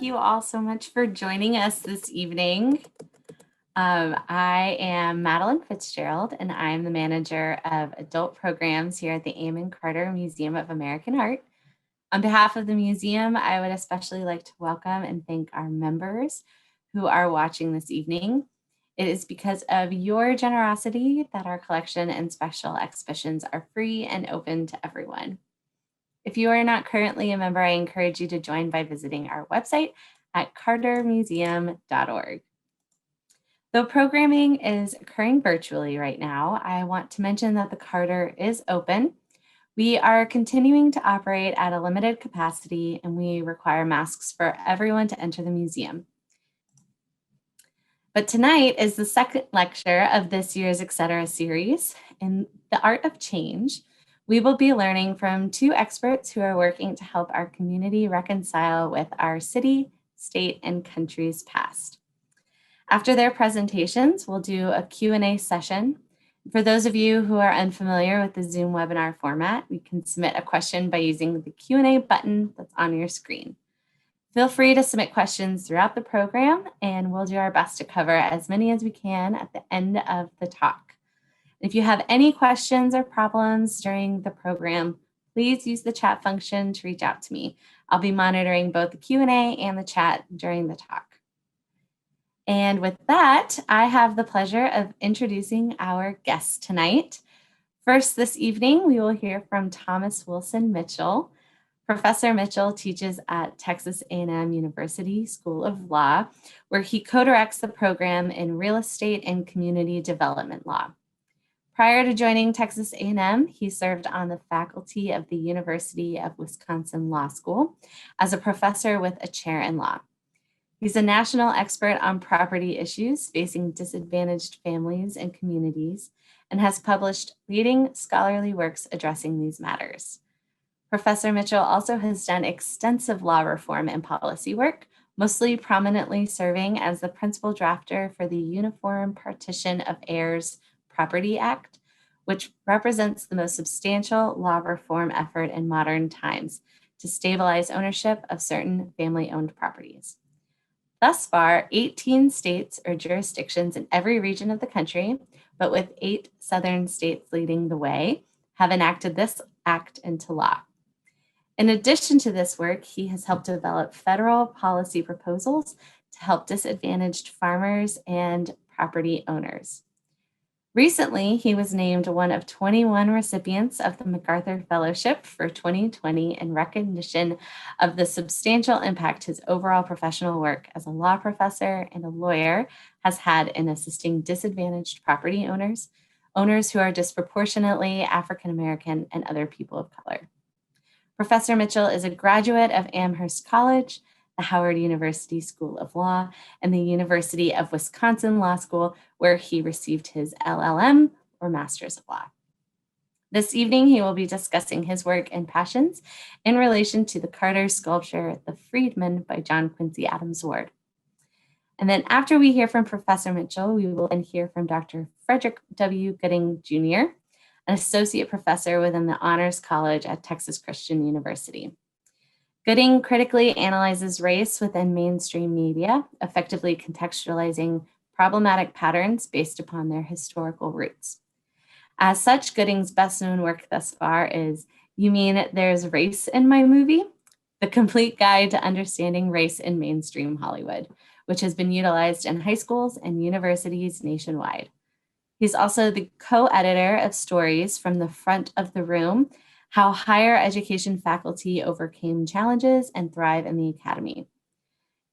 you all so much for joining us this evening. I am Madeline Fitzgerald, and I'm the manager of adult programs here at the Amon Carter Museum of American Art. On behalf of the museum, I would especially like to welcome and thank our members who are watching this evening. It is because of your generosity that our collection and special exhibitions are free and open to everyone. If you are not currently a member, I encourage you to join by visiting our website at cartermuseum.org. Though programming is occurring virtually right now, I want to mention that the Carter is open. We are continuing to operate at a limited capacity, and we require masks for everyone to enter the museum. But tonight is the second lecture of this year's Etc. series in the art of change. We will be learning from two experts who are working to help our community reconcile with our city, state, and country's past. After their presentations, we'll do a Q&A session. For those of you who are unfamiliar with the Zoom webinar format, you can submit a question by using the Q&A button that's on your screen. Feel free to submit questions throughout the program, and we'll do our best to cover as many as we can at the end of the talk. If you have any questions or problems during the program, please use the chat function to reach out to me. I'll be monitoring both the Q&A and the chat during the talk. And with that, I have the pleasure of introducing our guests tonight. First this evening, we will hear from Thomas Wilson Mitchell. Professor Mitchell teaches at Texas A&M University School of Law, where he co-directs the program in real estate and community development law. Prior to joining Texas A&M, he served on the faculty of the University of Wisconsin Law School as a professor with a chair in law. He's a national expert on property issues facing disadvantaged families and communities, and has published leading scholarly works addressing these matters. Professor Mitchell also has done extensive law reform and policy work, mostly prominently serving as the principal drafter for the Uniform Partition of Heirs Property Act, which represents the most substantial law reform effort in modern times to stabilize ownership of certain family-owned properties. Thus far, 18 states or jurisdictions in every region of the country, but with 8 southern states leading the way, have enacted this act into law. In addition to this work, he has helped develop federal policy proposals to help disadvantaged farmers and property owners. Recently, he was named one of 21 recipients of the MacArthur Fellowship for 2020 in recognition of the substantial impact his overall professional work as a law professor and a lawyer has had in assisting disadvantaged property owners, owners who are disproportionately African American and other people of color. Professor Mitchell is a graduate of Amherst College, the Howard University School of Law, and the University of Wisconsin Law School, where he received his LLM, or Master's of Law. This evening, he will be discussing his work and passions in relation to the Carter sculpture, The Friedman by John Quincy Adams Ward. And then after we hear from Professor Mitchell, we will then hear from Dr. Frederick W. Gooding Jr., an associate professor within the Honors College at Texas Christian University. Gooding critically analyzes race within mainstream media, effectively contextualizing problematic patterns based upon their historical roots. As such, Gooding's best-known work thus far is You Mean There's Race in My Movie? The Complete Guide to Understanding Race in Mainstream Hollywood, which has been utilized in high schools and universities nationwide. He's also the co-editor of Stories from the Front of the Room, How Higher Education Faculty Overcame Challenges and Thrive in the Academy.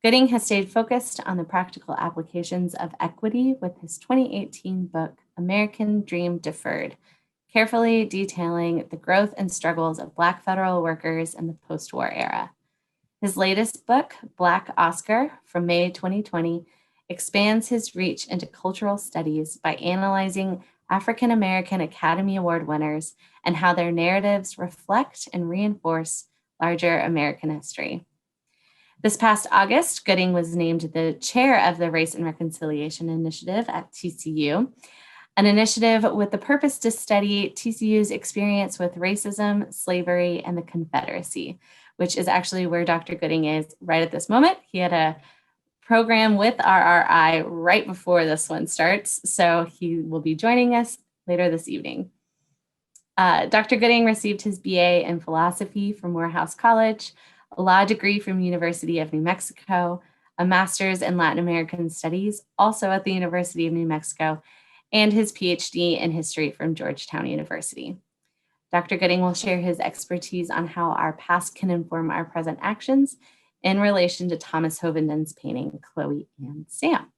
Gooding has stayed focused on the practical applications of equity with his 2018 book, American Dream Deferred, carefully detailing the growth and struggles of Black federal workers in the post-war era. His latest book, Black Oscar, from May 2020, expands his reach into cultural studies by analyzing African American Academy Award winners and how their narratives reflect and reinforce larger American history. This past August, Gooding was named the chair of the Race and Reconciliation Initiative at TCU, an initiative with the purpose to study TCU's experience with racism, slavery, and the Confederacy, which is actually where Dr. Gooding is right at this moment. He had a program with RRI right before this one starts, so he will be joining us later this evening. Dr. Gooding received his BA in philosophy from Morehouse College, a law degree from University of New Mexico, a master's in Latin American studies, also at the University of New Mexico, and his PhD in history from Georgetown University. Dr. Gooding will share his expertise on how our past can inform our present actions in relation to Thomas Hovenden's painting, Chloe and Sam.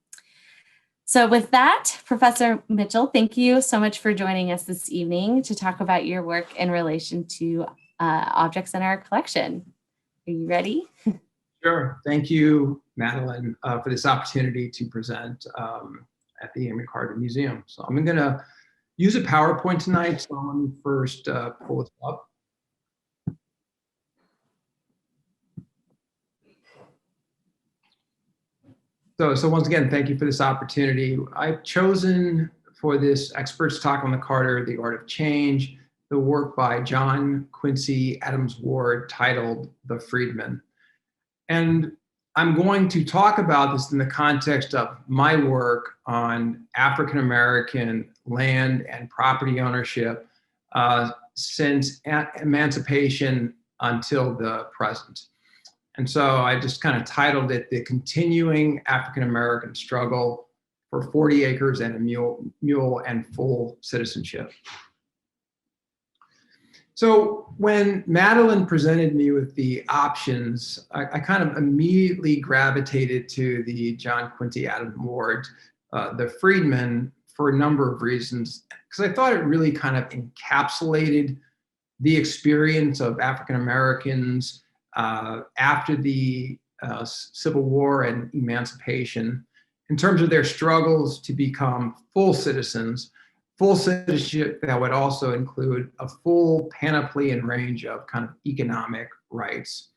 So with that, Professor Mitchell, thank you so much for joining us this evening to talk about your work in relation to objects in our collection. Are you ready? Sure. Thank you, Madeline, for this opportunity to present at the MacArthur Museum. So I'm going to use a PowerPoint tonight, so let me first pull it up. So once again, thank you for this opportunity. I've chosen for this expert's talk on the Carter, The Art of Change, the work by John Quincy Adams Ward titled The Friedman. And I'm going to talk about this in the context of my work on African-American land and property ownership since emancipation until the present. And so I just kind of titled it The Continuing African-American Struggle for 40 Acres and a Mule and Full Citizenship. So when Madeline presented me with the options, I kind of immediately gravitated to the John Quincy Adams Ward, The Friedman, for a number of reasons, because I thought it really kind of encapsulated the experience of African Americans after the Civil War and emancipation in terms of their struggles to become full citizens. Full citizenship that would also include a full panoply and range of kind of economic rights.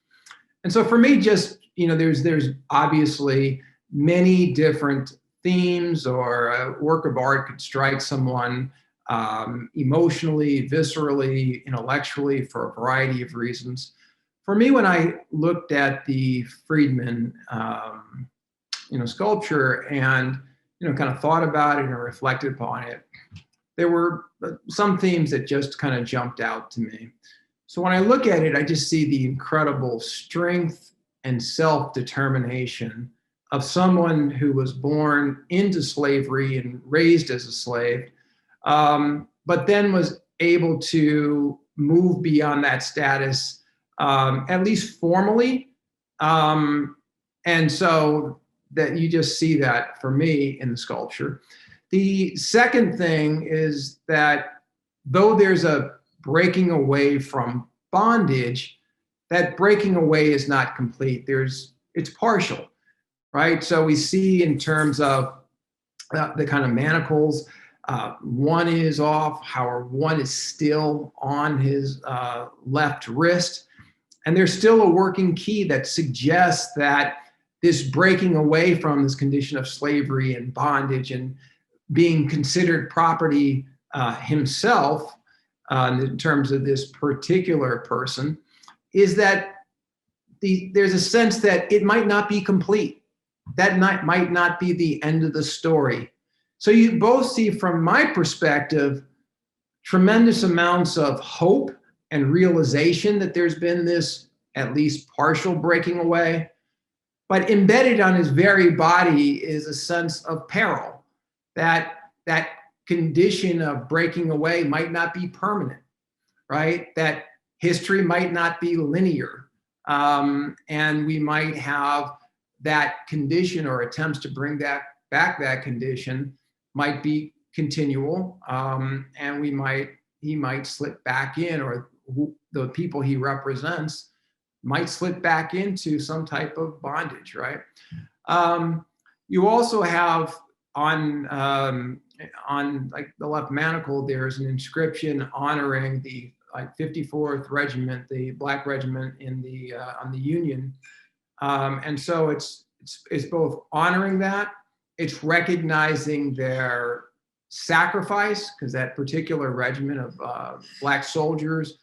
And so for me, just, there's obviously many different themes, or a work of art could strike someone emotionally, viscerally, intellectually, for a variety of reasons. For me, when I looked at the Friedman, sculpture and, kind of thought about it and reflected upon it, there were some themes that just kind of jumped out to me. So when I look at it, I just see the incredible strength and self-determination of someone who was born into slavery and raised as a slave, but then was able to move beyond that status, at least formally. And so that you just see that for me in the sculpture. The second thing is that though there's a breaking away from bondage, that breaking away is not complete. It's partial, right? So we see in terms of the kind of manacles, one is off, however, one is still on his left wrist. And there's still a working key that suggests that this breaking away from this condition of slavery and bondage and being considered property himself, in terms of this particular person, is that there's a sense that it might not be complete. That might not be the end of the story. So you both see, from my perspective, tremendous amounts of hope and realization that there's been this at least partial breaking away. But embedded on his very body is a sense of peril, that condition of breaking away might not be permanent, right? That history might not be linear. And we might have that condition, or attempts to bring back that condition might be continual. And he might slip back in, or the people he represents might slip back into some type of bondage, right? You also have on like the left manacle, there's an inscription honoring the 54th Regiment, the Black Regiment in the on the Union, and so it's both honoring that, it's recognizing their sacrifice, because that particular regiment of Black soldiers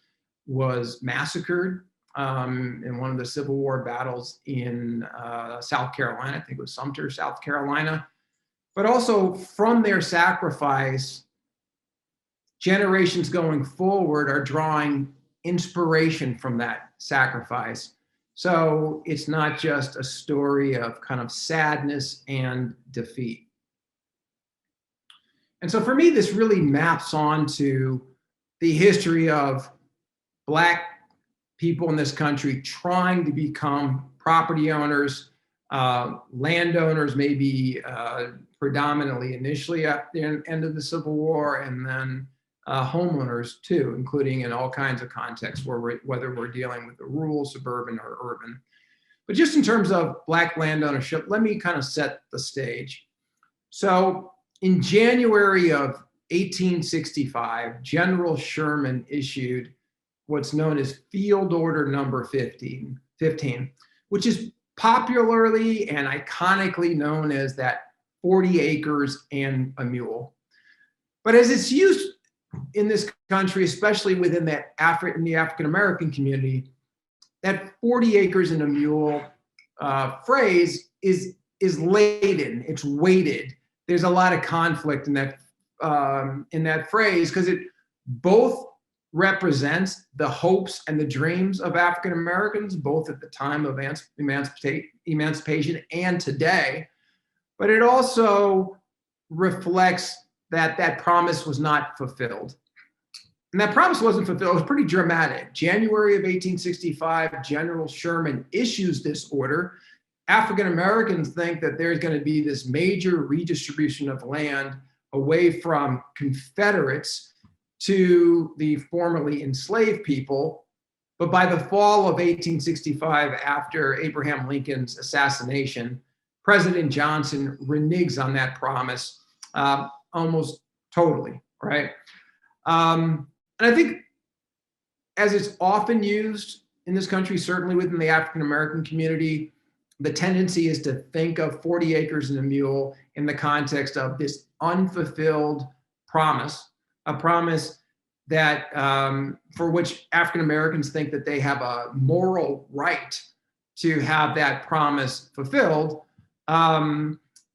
was massacred in one of the Civil War battles in South Carolina. I think it was Sumter, South Carolina. But also from their sacrifice, generations going forward are drawing inspiration from that sacrifice. So it's not just a story of kind of sadness and defeat. And so for me, this really maps onto the history of Black people in this country trying to become property owners, landowners, maybe predominantly initially at the end of the Civil War, and then homeowners too, including in all kinds of contexts, whether we're dealing with the rural, suburban, or urban. But just in terms of Black land ownership, let me kind of set the stage. So in January of 1865, General Sherman issued what's known as Field Order Number 15, which is popularly and iconically known as that 40 acres and a mule. But as it's used in this country, especially within that in the African American community, that 40 acres and a mule phrase is laden. It's weighted. There's a lot of conflict in that phrase because it both represents the hopes and the dreams of African Americans, both at the time of emancipation and today. But it also reflects that that promise was not fulfilled. And that promise wasn't fulfilled. It was pretty dramatic. January of 1865, General Sherman issues this order. African Americans think that there's going to be this major redistribution of land away from Confederates to the formerly enslaved people. But by the fall of 1865, after Abraham Lincoln's assassination, President Johnson reneges on that promise almost totally, right? And I think, as it's often used in this country, certainly within the African American community, the tendency is to think of 40 acres and a mule in the context of this unfulfilled promise, a promise that for which African Americans think that they have a moral right to have that promise fulfilled.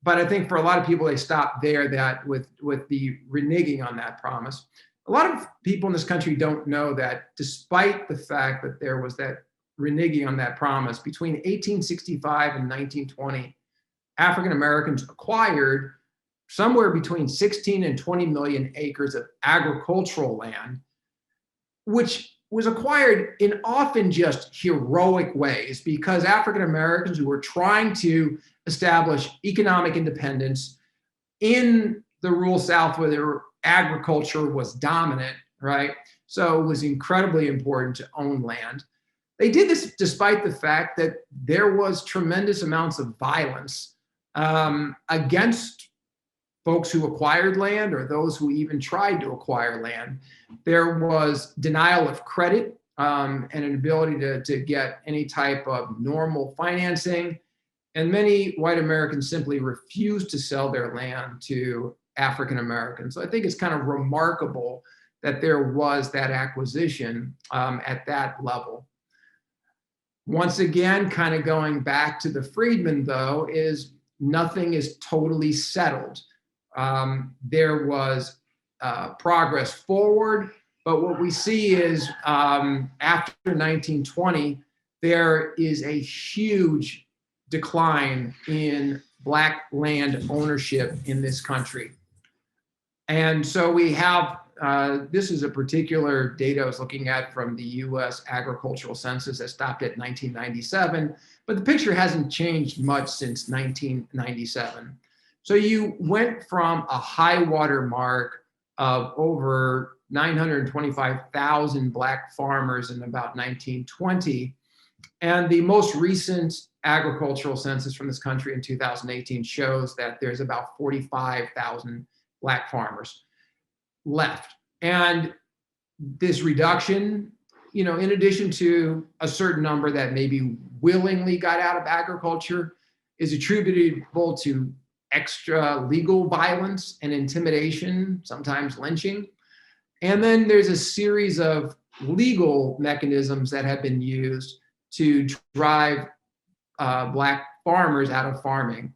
But I think for a lot of people, they stop there that with the reneging on that promise. A lot of people in this country don't know that despite the fact that there was that reneging on that promise, between 1865 and 1920, African Americans acquired somewhere between 16 and 20 million acres of agricultural land, which was acquired in often just heroic ways because African Americans who were trying to establish economic independence in the rural South where their agriculture was dominant, right? So it was incredibly important to own land. They did this despite the fact that there was tremendous amounts of violence against folks who acquired land or those who even tried to acquire land. There was denial of credit and an ability to get any type of normal financing. And many white Americans simply refused to sell their land to African Americans. So I think it's kind of remarkable that there was that acquisition at that level. Once again, kind of going back to the Friedman, though, is nothing is totally settled. There was progress forward, but what we see is after 1920, there is a huge decline in Black land ownership in this country. And so we have, this is a particular data I was looking at from the US agricultural census that stopped at 1997, but the picture hasn't changed much since 1997. So you went from a high water mark of over 925,000 Black farmers in about 1920. And the most recent agricultural census from this country in 2018 shows that there's about 45,000 Black farmers left. And this reduction, in addition to a certain number that maybe willingly got out of agriculture, is attributable to extra legal violence and intimidation, sometimes lynching. And then there's a series of legal mechanisms that have been used to drive Black farmers out of farming.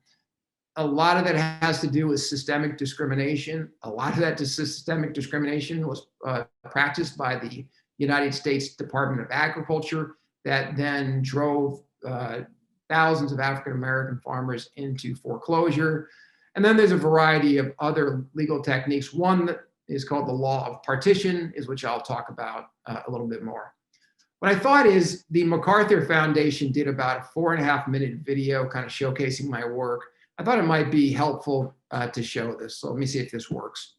A lot of that has to do with systemic discrimination. A lot of that systemic discrimination was practiced by the United States Department of Agriculture that then drove thousands of African American farmers into foreclosure. And then there's a variety of other legal techniques. One that is called the law of partition, is which I'll talk about a little bit more. What I thought is the MacArthur Foundation did about a 4.5-minute video kind of showcasing my work. I thought it might be helpful to show this. So let me see if this works.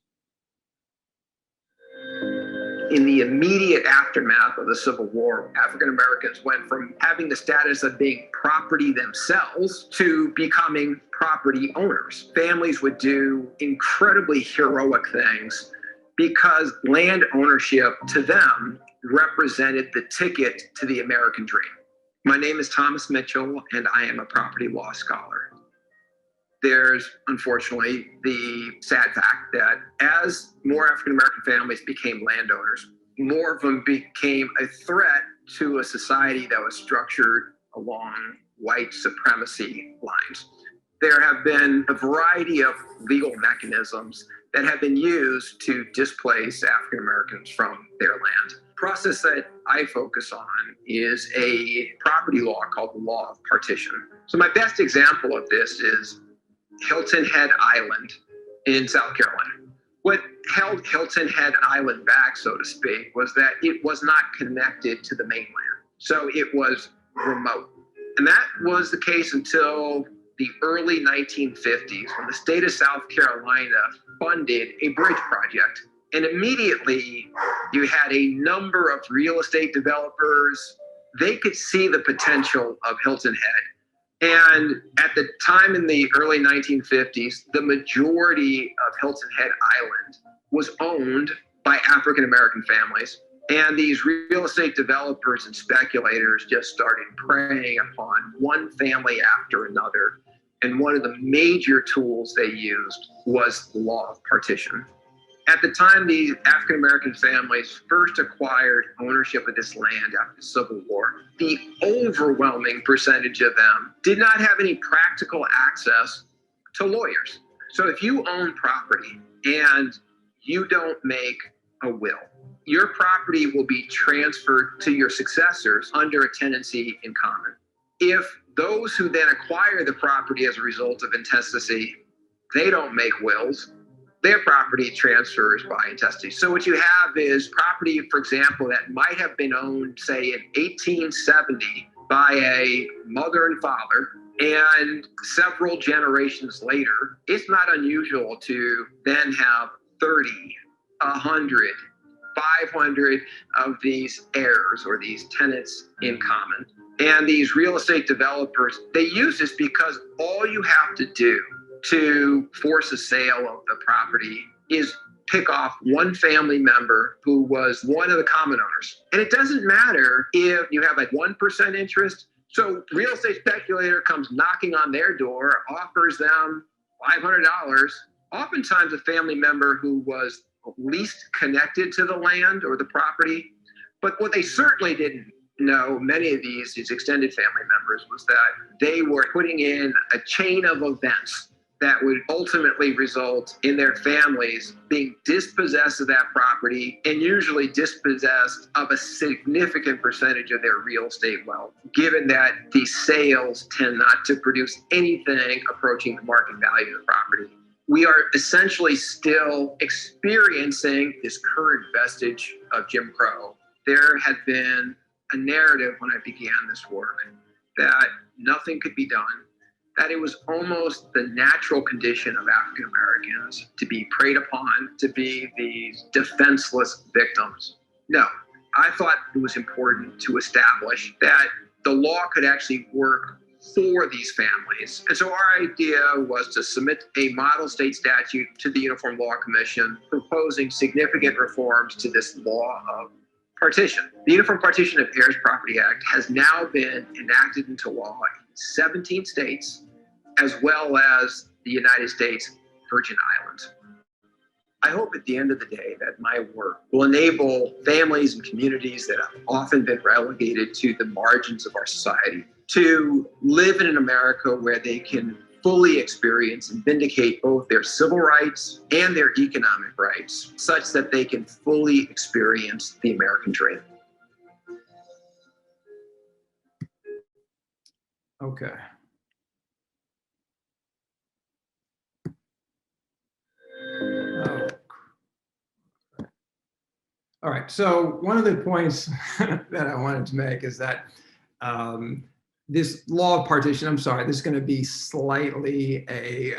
In the immediate aftermath of the Civil War, African Americans went from having the status of being property themselves to becoming property owners. Families would do incredibly heroic things because land ownership to them represented the ticket to the American dream. My name is Thomas Mitchell, and I am a property law scholar. There's, unfortunately, the sad fact that as more African-American families became landowners, more of them became a threat to a society that was structured along white supremacy lines. There have been a variety of legal mechanisms that have been used to displace African-Americans from their land. The process that I focus on is a property law called the law of partition. So my best example of this is Hilton Head Island in South Carolina. What held Hilton Head Island back, so to speak, was that it was not connected to the mainland. So it was remote. And that was the case until the early 1950s, when the state of South Carolina funded a bridge project. And immediately you had a number of real estate developers. They could see the potential of Hilton Head. And at the time in the early 1950s, the majority of Hilton Head Island was owned by African-American families. And these real estate developers and speculators just started preying upon one family after another. And one of the major tools they used was the law of partition. At the time the African-American families first acquired ownership of this land after the Civil War, the overwhelming percentage of them did not have any practical access to lawyers. So if you own property and you don't make a will, your property will be transferred to your successors under a tenancy in common. If those who then acquire the property as a result of intestacy, they don't make wills, their property transfers by intestacy. So what you have is property, for example, that might have been owned, say, in 1870 by a mother and father, and several generations later, it's not unusual to then have 30, 100, 500 of these heirs or these tenants in common. And these real estate developers, they use this because all you have to do to force a sale of the property is pick off one family member who was one of the common owners. And it doesn't matter if you have a 1% interest. So real estate speculator comes knocking on their door, offers them $500. Oftentimes a family member who was least connected to the land or the property. But what they certainly didn't know, many of these extended family members, was that they were putting in a chain of events that would ultimately result in their families being dispossessed of that property, and usually dispossessed of a significant percentage of their real estate wealth, given that these sales tend not to produce anything approaching the market value of the property. We are essentially still experiencing this current vestige of Jim Crow. There had been a narrative when I began this work that nothing could be done, that it was almost the natural condition of African Americans to be preyed upon, to be these defenseless victims. No, I thought it was important to establish that the law could actually work for these families. And so our idea was to submit a model state statute to the Uniform Law Commission proposing significant reforms to this law of partition. The Uniform Partition of Heirs Property Act has now been enacted into law in 17 states, as well as the United States Virgin Islands. I hope at the end of the day that my work will enable families and communities that have often been relegated to the margins of our society to live in an America where they can fully experience and vindicate both their civil rights and their economic rights, such that they can fully experience the American dream. Okay. Oh. All right. So one of the points that I wanted to make is that this law of partition, I'm sorry, this is going to be slightly a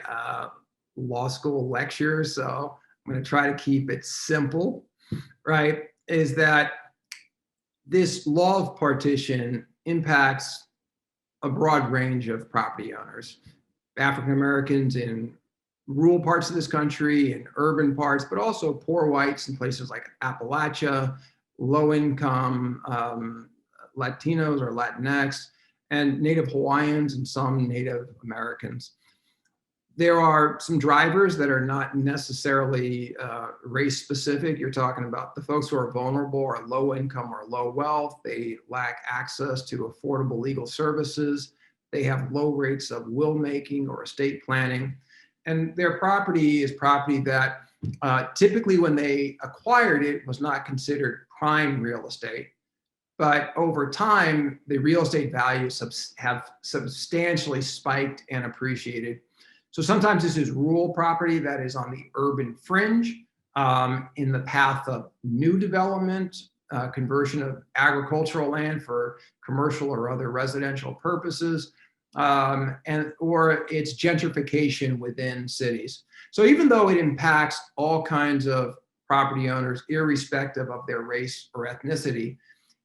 law school lecture, so I'm going to try to keep it simple, right? Is that this law of partition impacts a broad range of property owners, African Americans in rural parts of this country and urban parts, but also poor whites in places like Appalachia, low income Latinos or Latinx, and Native Hawaiians and some Native Americans. There are some drivers that are not necessarily race specific. You're talking about the folks who are vulnerable or low income or low wealth. They lack access to affordable legal services. They have low rates of will making or estate planning. And their property is property that typically when they acquired it was not considered prime real estate. But over time, the real estate values have substantially spiked and appreciated. So sometimes this is rural property that is on the urban fringe, in the path of new development, conversion of agricultural land for commercial or other residential purposes, or it's gentrification within cities. So even though it impacts all kinds of property owners, irrespective of their race or ethnicity,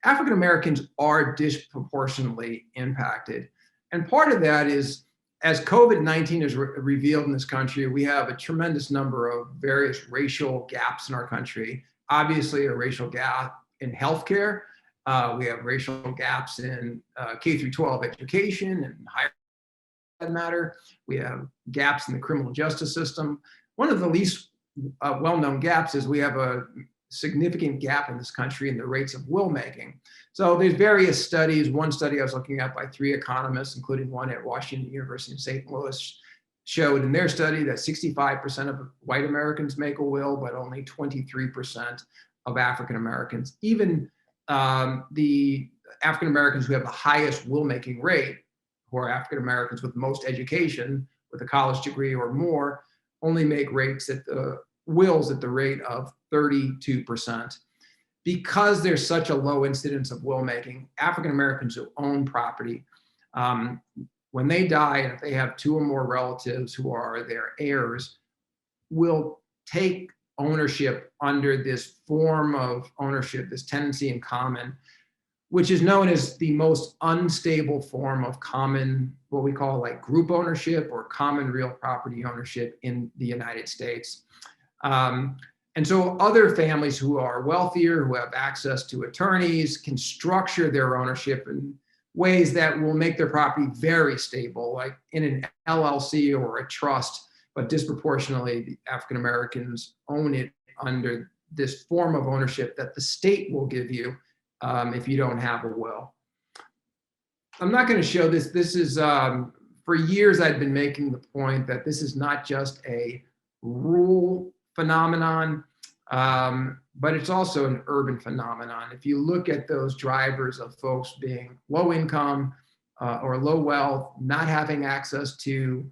African Americans are disproportionately impacted. And part of that is, as COVID-19 is revealed in this country, we have a tremendous number of various racial gaps in our country. Obviously, a racial gap in healthcare. We have racial gaps in K through 12 education and higher ed matter. We have gaps in the criminal justice system. One of the least well-known gaps is we have a significant gap in this country in the rates of will making. So there's various studies. One study I was looking at by 3 economists, including one at Washington University in St. Louis, showed in their study that 65% of white Americans make a will, but only 23% of African Americans. Even the African Americans who have the highest will making rate, who are African Americans with most education, with a college degree or more, only make rates at the wills at the rate of 32%. Because there's such a low incidence of will making, African Americans who own property, when they die, and if they have 2 or more relatives who are their heirs, will take ownership under this form of ownership, this tenancy in common, which is known as the most unstable form of common, what we call like group ownership or common real property ownership in the United States. And so other families who are wealthier, who have access to attorneys, can structure their ownership in ways that will make their property very stable, like in an LLC or a trust, but disproportionately the African Americans own it under this form of ownership that the state will give you if you don't have a will. I'm not going to show this. This is, for years I've been making the point that this is not just a rural phenomenon, but it's also an urban phenomenon. If you look at those drivers of folks being low income or low wealth, not having access to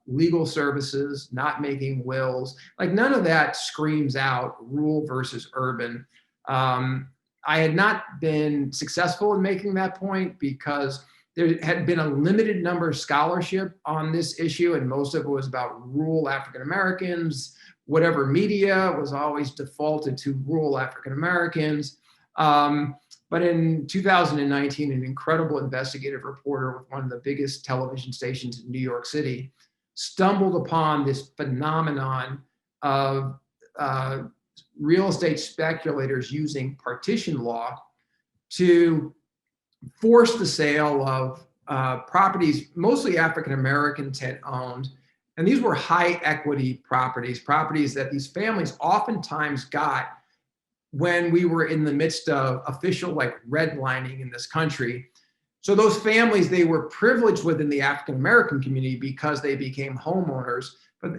legal services, not making wills, like none of that screams out rural versus urban. I had not been successful in making that point because there had been a limited number of scholarship on this issue, and most of it was about rural African Americans. Whatever media was always defaulted to rural African Americans. But in 2019, an incredible investigative reporter with one of the biggest television stations in New York City stumbled upon this phenomenon of real estate speculators using partition law to force the sale of properties mostly African Americans had owned And these were high equity properties that these families oftentimes got when we were in the midst of official like redlining in this country. So those families, they were privileged within the African American community because they became homeowners,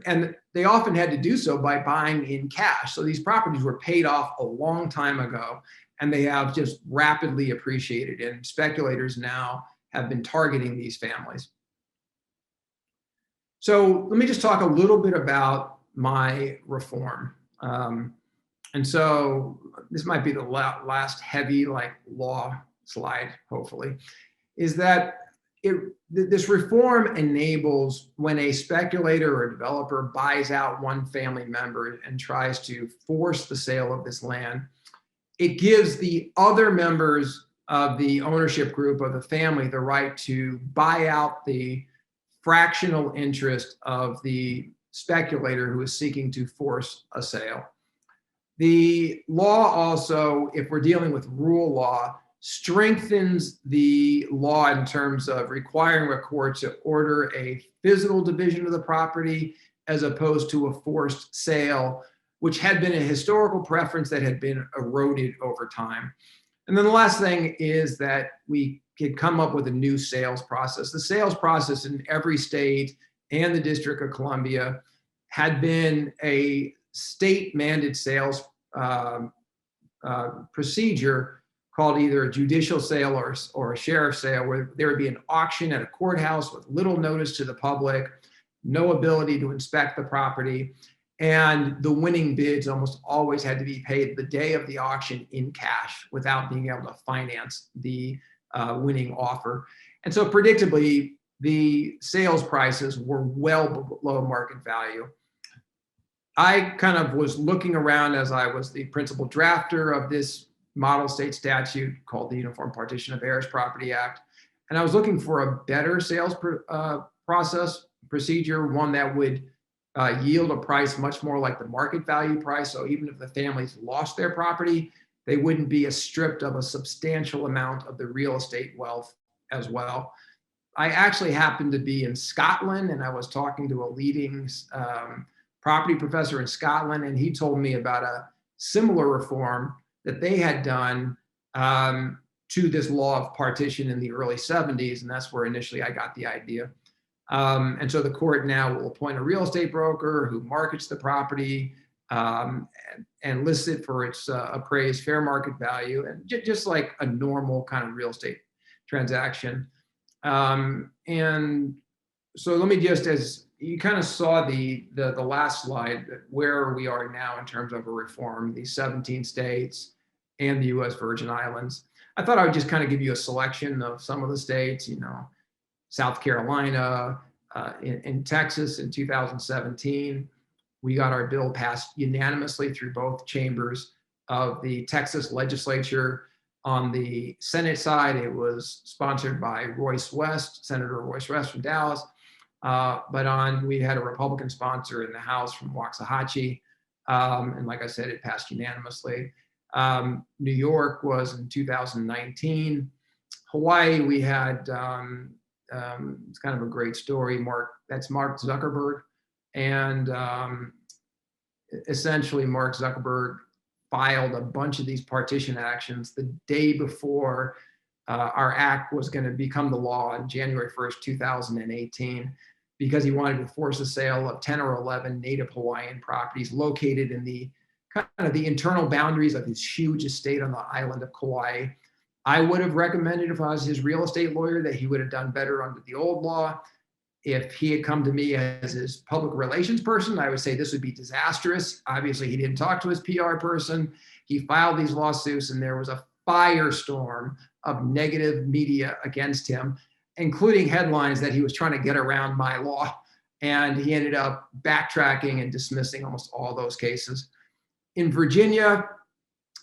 and they often had to do so by buying in cash. So these properties were paid off a long time ago, and they have just rapidly appreciated. And speculators now have been targeting these families. So let me just talk a little bit about my reform. And so this might be the last heavy like law slide, hopefully, is that this reform enables when a speculator or developer buys out one family member and tries to force the sale of this land, it gives the other members of the ownership group of the family the right to buy out the fractional interest of the speculator who is seeking to force a sale. The law also, if we're dealing with rule law, strengthens the law in terms of requiring a court to order a physical division of the property as opposed to a forced sale, which had been a historical preference that had been eroded over time. And then the last thing is that we could come up with a new sales process. The sales process in every state and the District of Columbia had been a state-mandated sales procedure called either a judicial sale or a sheriff's sale, where there would be an auction at a courthouse with little notice to the public, no ability to inspect the property, and the winning bids almost always had to be paid the day of the auction in cash without being able to finance the winning offer. And so predictably, the sales prices were well below market value. I kind of was looking around as I was the principal drafter of this model state statute called the Uniform Partition of Heirs Property Act. And I was looking for a better sales procedure, one that would yield a price much more like the market value price. So even if the families lost their property, they wouldn't be stripped of a substantial amount of the real estate wealth as well. I actually happened to be in Scotland, and I was talking to a leading property professor in Scotland, and he told me about a similar reform that they had done to this law of partition in the early 70s, and that's where initially I got the idea. And so the court now will appoint a real estate broker who markets the property and lists it for its appraised fair market value, and just like a normal kind of real estate transaction. And so let me just, as you kind of saw the last slide, where we are now in terms of a reform, these 17 states and the US Virgin Islands. I thought I would just kind of give you a selection of some of the states, South Carolina, in Texas in 2017. We got our bill passed unanimously through both chambers of the Texas legislature. On the Senate side, it was sponsored by Senator Royce West from Dallas. But we had a Republican sponsor in the House from Waxahachie. And like I said, it passed unanimously. New York was in 2019. Hawaii, we had, it's kind of a great story. That's Mark Zuckerberg. And essentially Mark Zuckerberg filed a bunch of these partition actions the day before our act was going to become the law on January 1st, 2018, because he wanted to force the sale of 10 or 11 native Hawaiian properties located in the kind of the internal boundaries of his huge estate on the island of Kauai. I would have recommended, if I was his real estate lawyer, that he would have done better under the old law. If he had come to me as his public relations person, I would say this would be disastrous. Obviously, he didn't talk to his PR person. He filed these lawsuits, and there was a firestorm of negative media against him, including headlines that he was trying to get around my law. And he ended up backtracking and dismissing almost all those cases. In Virginia,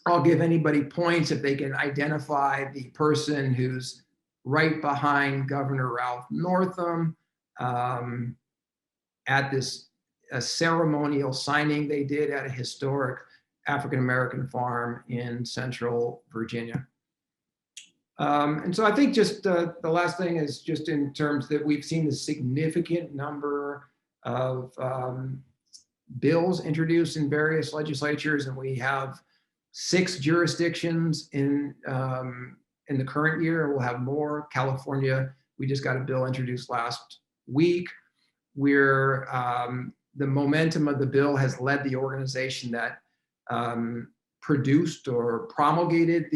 I'll give anybody points if they can identify the person who's right behind Governor Ralph Northam at this ceremonial signing they did at a historic African-American farm in central Virginia. And so I think just the last thing is just in terms that we've seen a significant number of bills introduced in various legislatures, and we have 6 jurisdictions in the current year. We'll have more. California, we just got a bill introduced last week. Where the momentum of the bill has led the organization that produced or promulgated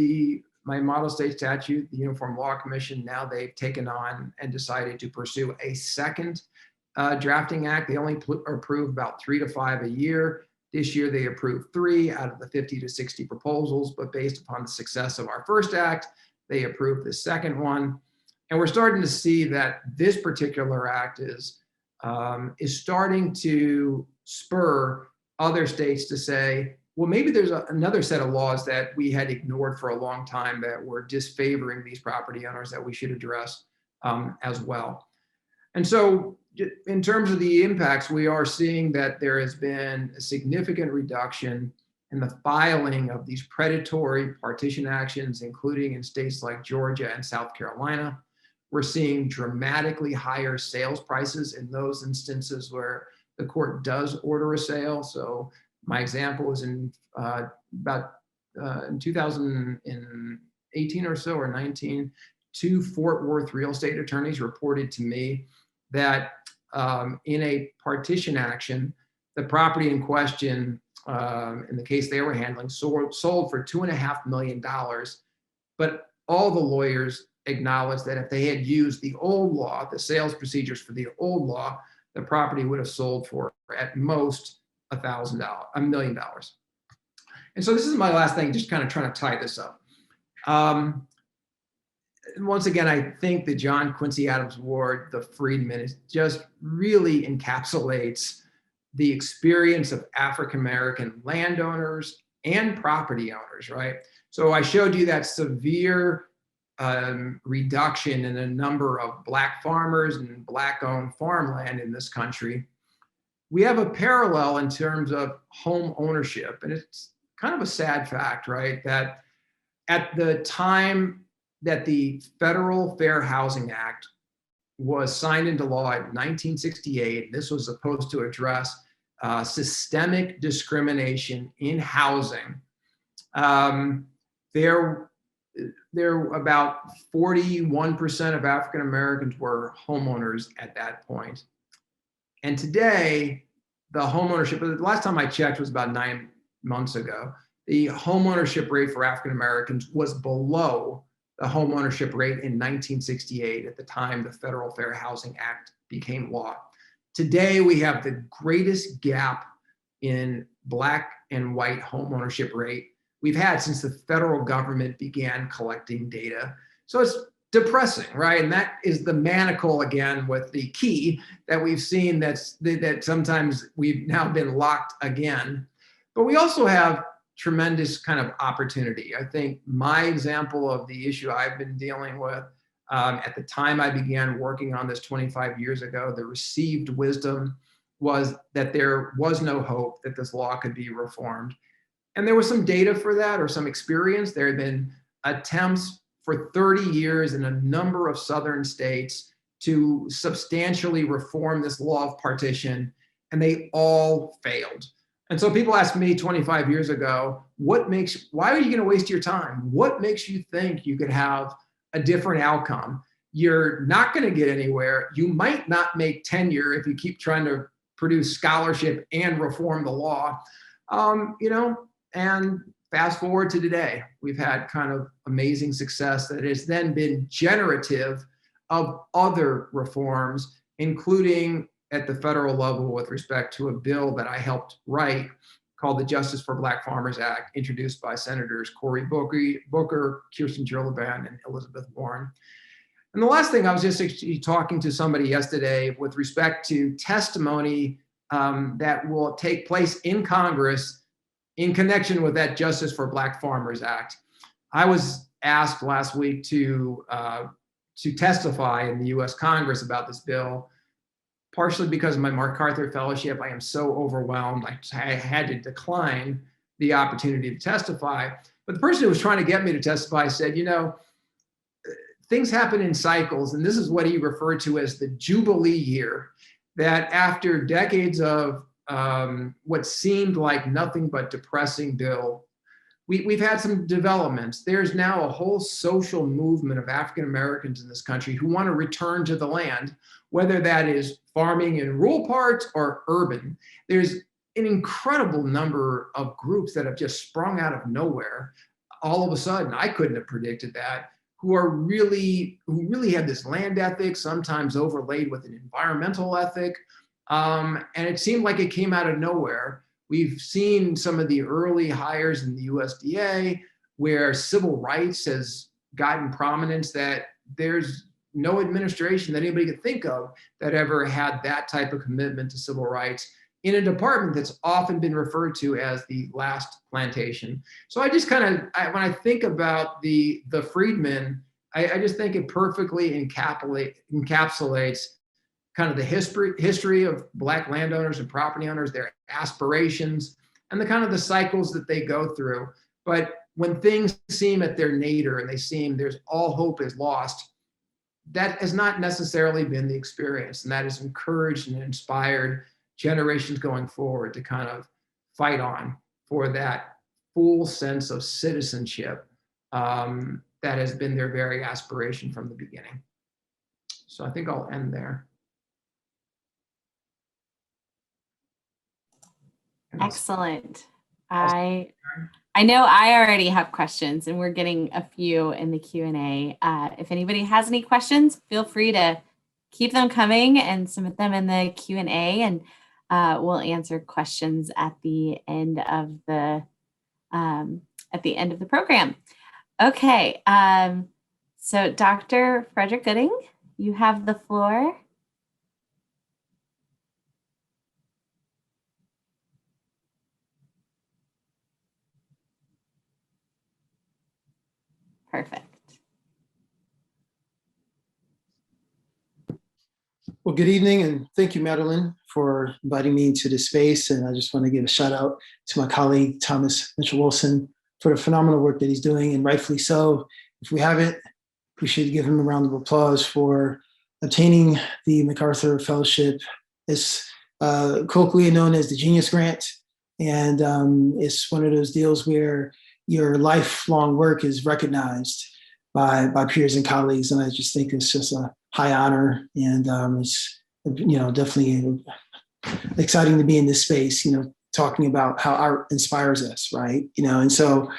my model state statute, the Uniform Law Commission. Now they've taken on and decided to pursue a second drafting act. They only approve about 3 to 5 a year. This year they approved 3 out of the 50 to 60 proposals, but based upon the success of our first act, they approved the second one. And we're starting to see that this particular act is starting to spur other states to say, well, maybe there's another set of laws that we had ignored for a long time that were disfavoring these property owners that we should address as well. And so in terms of the impacts, we are seeing that there has been a significant reduction in the filing of these predatory partition actions, including in states like Georgia and South Carolina. We're seeing dramatically higher sales prices in those instances where the court does order a sale. So my example is in 2018 or so, or 19, 2 Fort Worth real estate attorneys reported to me that in a partition action, the property in question, in the case they were handling, sold for $2.5 million. But all the lawyers acknowledged that if they had used the old law, the sales procedures for the old law, the property would have sold for at most $1 million. And so this is my last thing, just kind of trying to tie this up. Once again, I think the John Quincy Adams Award, the Friedman, is just really encapsulates the experience of African-American landowners and property owners, right? So I showed you that severe reduction in the number of Black farmers and Black-owned farmland in this country. We have a parallel in terms of home ownership, and it's kind of a sad fact, right? That at the time that the Federal Fair Housing Act was signed into law in 1968, this was supposed to address systemic discrimination in housing. There about 41% of African Americans were homeowners at that point. And today, the homeownership, the last time I checked was about 9 months ago, the homeownership rate for African Americans was below the homeownership rate in 1968 at the time the Federal Fair Housing Act became law. Today, we have the greatest gap in Black and white homeownership rate we've had since the federal government began collecting data. So it's depressing, right? And that is the manacle again with the key that we've seen that sometimes we've now been locked again. But we also have tremendous kind of opportunity. I think my example of the issue I've been dealing with at the time I began working on this 25 years ago, the received wisdom was that there was no hope that this law could be reformed. And there was some data for that, or some experience. There had been attempts for 30 years in a number of southern states to substantially reform this law of partition, and they all failed. And so people asked me 25 years ago, why are you going to waste your time? What makes you think you could have a different outcome? You're not going to get anywhere. You might not make tenure if you keep trying to produce scholarship and reform the law. And fast forward to today, we've had kind of amazing success that has then been generative of other reforms, including at the federal level with respect to a bill that I helped write called the Justice for Black Farmers Act, introduced by Senators Cory Booker, Kirsten Gillibrand, and Elizabeth Warren. And the last thing, I was just actually talking to somebody yesterday with respect to testimony that will take place in Congress in connection with that Justice for Black Farmers Act. I was asked last week to testify in the US Congress about this bill, partially because of my MacArthur Fellowship. I am so overwhelmed, I had to decline the opportunity to testify. But the person who was trying to get me to testify said, things happen in cycles, and this is what he referred to as the Jubilee year. that after decades of what seemed like nothing but depressing bill, we've had some developments. There's now a whole social movement of African Americans in this country who want to return to the land, whether that is farming in rural parts or urban. There's an incredible number of groups that have just sprung out of nowhere. All of a sudden, I couldn't have predicted that, who really have this land ethic, sometimes overlaid with an environmental ethic. And it seemed like it came out of nowhere. We've seen some of the early hires in the USDA where civil rights has gotten prominence that there's no administration that anybody could think of that ever had that type of commitment to civil rights in a department that's often been referred to as the last plantation. So I just when I think about the Friedman, I just think it perfectly encapsulates kind of the history of Black landowners and property owners, their aspirations, and the kind of the cycles that they go through. But when things seem at their nadir and they seem there's all hope is lost, that has not necessarily been the experience. And that has encouraged and inspired generations going forward to kind of fight on for that full sense of citizenship that has been their very aspiration from the beginning. So I think I'll end there. Excellent. I know I already have questions, and we're getting a few in the Q&A. If anybody has any questions, feel free to keep them coming and submit them in the Q&A, and we'll answer questions at the end of the program. Okay. So Dr. Frederick Gooding, you have the floor. Perfect. Well, good evening, and thank you, Madeline, for inviting me into this space. And I just want to give a shout out to my colleague, Thomas Mitchell-Wilson, for the phenomenal work that he's doing, and rightfully so. If we haven't, we should give him a round of applause for obtaining the MacArthur Fellowship. It's colloquially known as the Genius Grant, and it's one of those deals where your lifelong work is recognized by peers and colleagues, and I just think it's just a high honor, and it's definitely exciting to be in this space, talking about how art inspires us, right? And so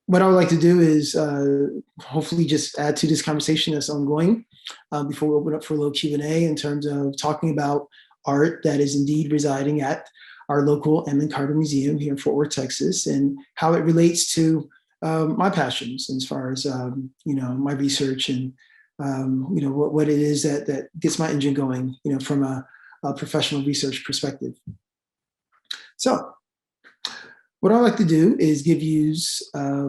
what I would like to do is hopefully just add to this conversation that's ongoing before we open up for a little Q&A in terms of talking about art that is indeed residing at our local M. Carter Museum here in Fort Worth, Texas, and how it relates to my passions as far as, my research and, what it is that gets my engine going, from a professional research perspective. So what I like to do is give you a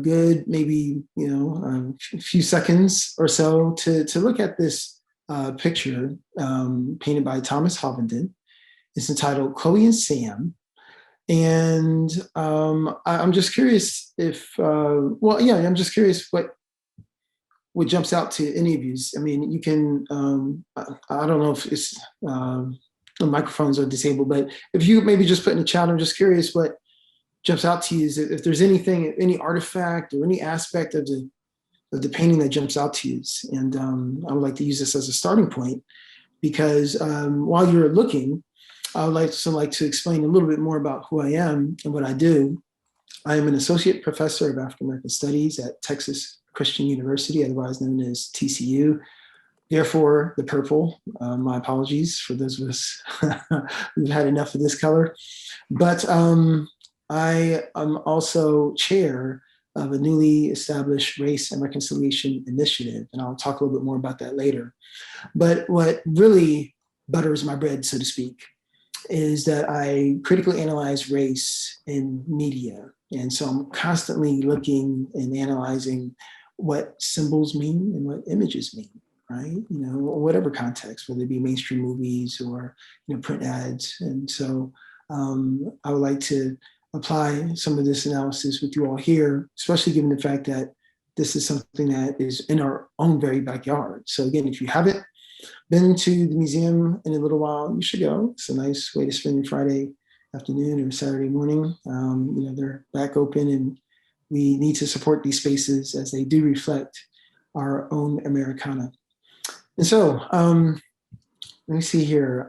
good, maybe, a few seconds or so to look at this picture painted by Thomas Hovenden. It's entitled Chloe and Sam. And I'm just curious I'm just curious what jumps out to any of you. I mean, you can, I don't know if it's, the microphones are disabled, but if you maybe just put in the chat, I'm just curious what jumps out to you, is if there's anything, any artifact or any aspect of the painting that jumps out to you. And I would like to use this as a starting point, because while you're looking, I would like to explain a little bit more about who I am and what I do. I am an associate professor of African American Studies at Texas Christian University, otherwise known as TCU. Therefore, the purple. My apologies for those of us who've had enough of this color. But I am also chair of a newly established Race and Reconciliation Initiative, and I'll talk a little bit more about that later. But what really butters my bread, so to speak, is that I critically analyze race in media. And so I'm constantly looking and analyzing what symbols mean and what images mean, right? Whatever context, whether it be mainstream movies or, print ads. And so I would like to apply some of this analysis with you all here, especially given the fact that this is something that is in our own very backyard. So again, if you haven't been to the museum in a little while, you should go. It's a nice way to spend your Friday afternoon or Saturday morning. They're back open, and we need to support these spaces as they do reflect our own Americana. And so, let me see here.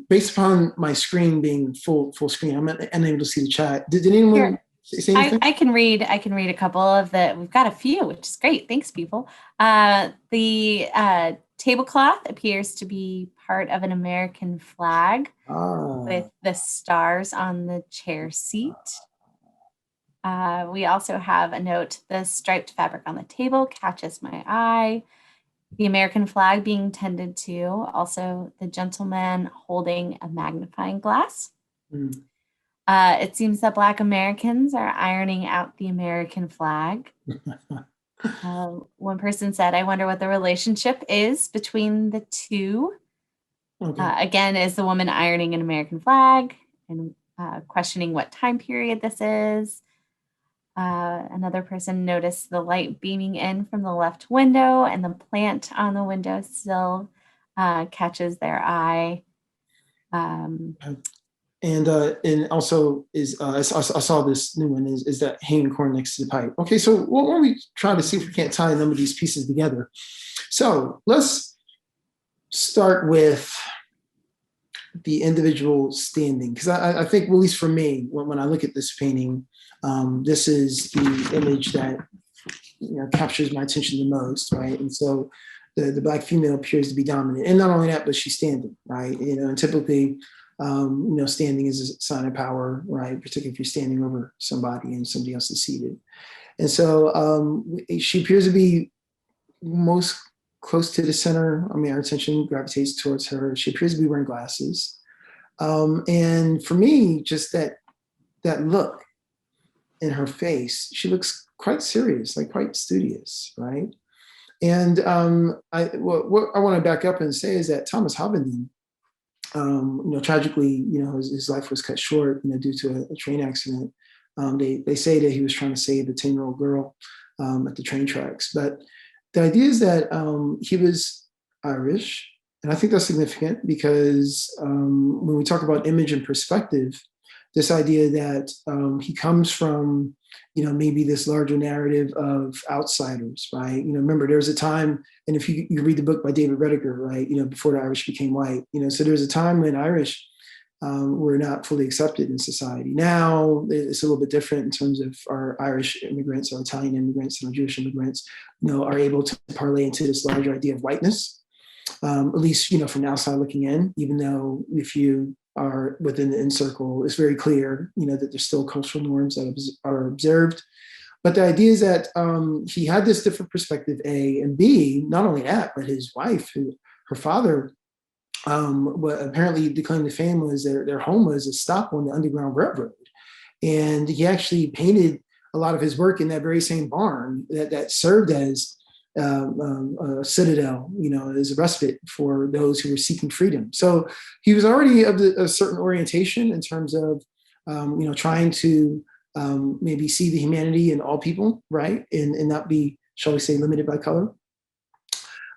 Based upon my screen being full screen, I'm unable to see the chat. Did anyone say anything? I can read a couple of we've got a few, which is great. Thanks, people. The tablecloth appears to be part of an American flag with the stars on the chair seat. We also have a note, the striped fabric on the table catches my eye. The American flag being tended to, also the gentleman holding a magnifying glass. It seems that Black Americans are ironing out the American flag. One person said, I wonder what the relationship is between the two. Okay. Again, is the woman ironing an American flag and questioning what time period this is. Another person noticed the light beaming in from the left window, and the plant on the windowsill catches their eye. And also is I saw this new one is that hanging corn next to the pipe. Okay, so why don't we try to see if we can't tie a number of these pieces together. So let's start with the individual standing, because I think, at least for me, when I look at this painting, this is the image that captures my attention the most, right? And so the Black female appears to be dominant, and not only that, but she's standing, right? And typically, standing is a sign of power, right? Particularly if you're standing over somebody and somebody else is seated. And so she appears to be most close to the center. I mean, our attention gravitates towards her. She appears to be wearing glasses. And for me, just that look in her face, she looks quite serious, like quite studious, right? And what I want to back up and say is that Thomas Hovenden, tragically, his life was cut short, due to a train accident. They say that he was trying to save a 10-year-old girl at the train tracks. But the idea is that he was Irish, and I think that's significant because when we talk about image and perspective, this idea that he comes from, maybe this larger narrative of outsiders, right? Remember, there was a time, and if you read the book by David Rediger, right, before the Irish became white, so there was a time when Irish were not fully accepted in society. Now it's a little bit different in terms of our Irish immigrants, our Italian immigrants, and our Jewish immigrants, are able to parlay into this larger idea of whiteness, at least, from the outside looking in, even though if you are within the in circle, it's very clear, that there's still cultural norms that are observed. But the idea is that he had this different perspective, A, and B, not only that, but his wife, her father, what apparently the claim to fame was their home was a stop on the Underground Railroad. And he actually painted a lot of his work in that very same barn that served as a citadel, as a respite for those who were seeking freedom. So he was already of a certain orientation in terms of, trying to maybe see the humanity in all people, right? And not be, shall we say, limited by color.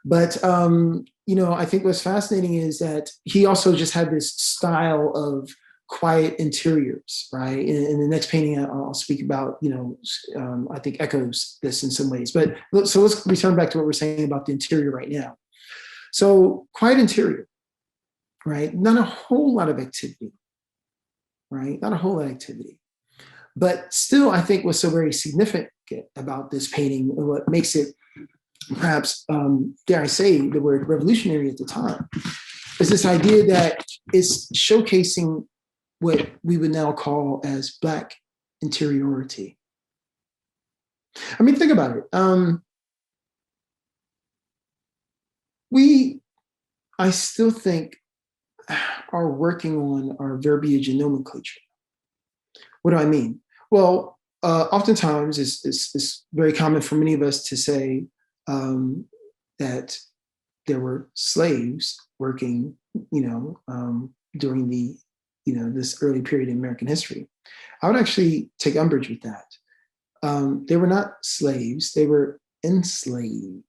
But, I think what's fascinating is that he also just had this style of quiet interiors, right? And the next painting I'll speak about, I think echoes this in some ways. But so let's return back to what we're saying about the interior right now. So quiet interior, right? Not a whole lot of activity, right? Not a whole lot of activity. But still, I think what's so very significant about this painting and what makes it perhaps, dare I say the word revolutionary at the time, is this idea that it's showcasing what we would now call as Black interiority. I mean, think about it. I still think, are working on our verbiage and nomenclature. What do I mean? Well, oftentimes it's very common for many of us to say that there were slaves working, during the, this early period in American history. I would actually take umbrage with that. They were not slaves, they were enslaved,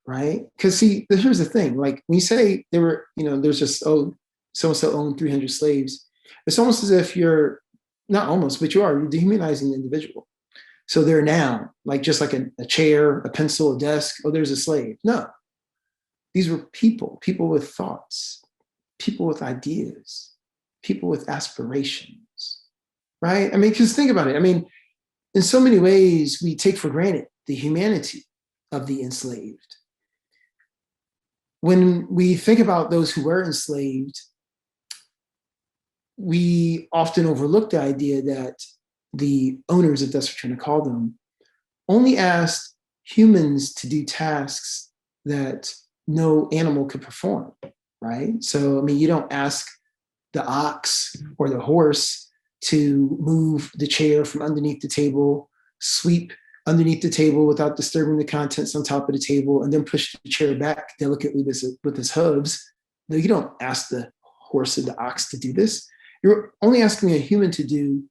right? Because see, here's the thing, like when you say they were, there's just, oh, so-and-so owned 300 slaves, it's almost as if you're, not almost, but you're dehumanizing the individual. So they're now, like just like a chair, a pencil, a desk, oh, there's a slave. No, these were people with thoughts, people with ideas, people with aspirations, right? I mean, because think about it. I mean, in so many ways, we take for granted the humanity of the enslaved. When we think about those who were enslaved, we often overlook the idea that the owners, if that's what you're going to call them, only asked humans to do tasks that no animal could perform, right? So, I mean, you don't ask the ox or the horse to move the chair from underneath the table, sweep underneath the table without disturbing the contents on top of the table, and then push the chair back delicately with his hooves. No, you don't ask the horse or the ox to do this. You're only asking a human to do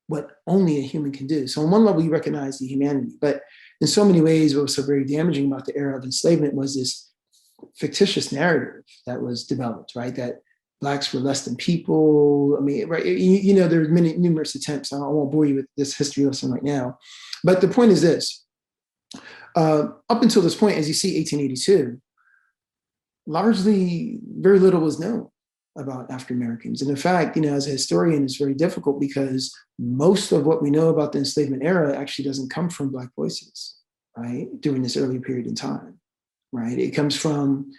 what only a human can do. So on one level, you recognize the humanity, but in so many ways, what was so very damaging about the era of enslavement was this fictitious narrative that was developed, right? That Blacks were less than people. I mean, right? There's many numerous attempts. I won't bore you with this history lesson right now, but the point is this: up until this point, as you see, 1882, largely very little was known about African Americans. And in fact, as a historian, it's very difficult because most of what we know about the enslavement era actually doesn't come from Black voices, right? During this early period in time, right? It comes from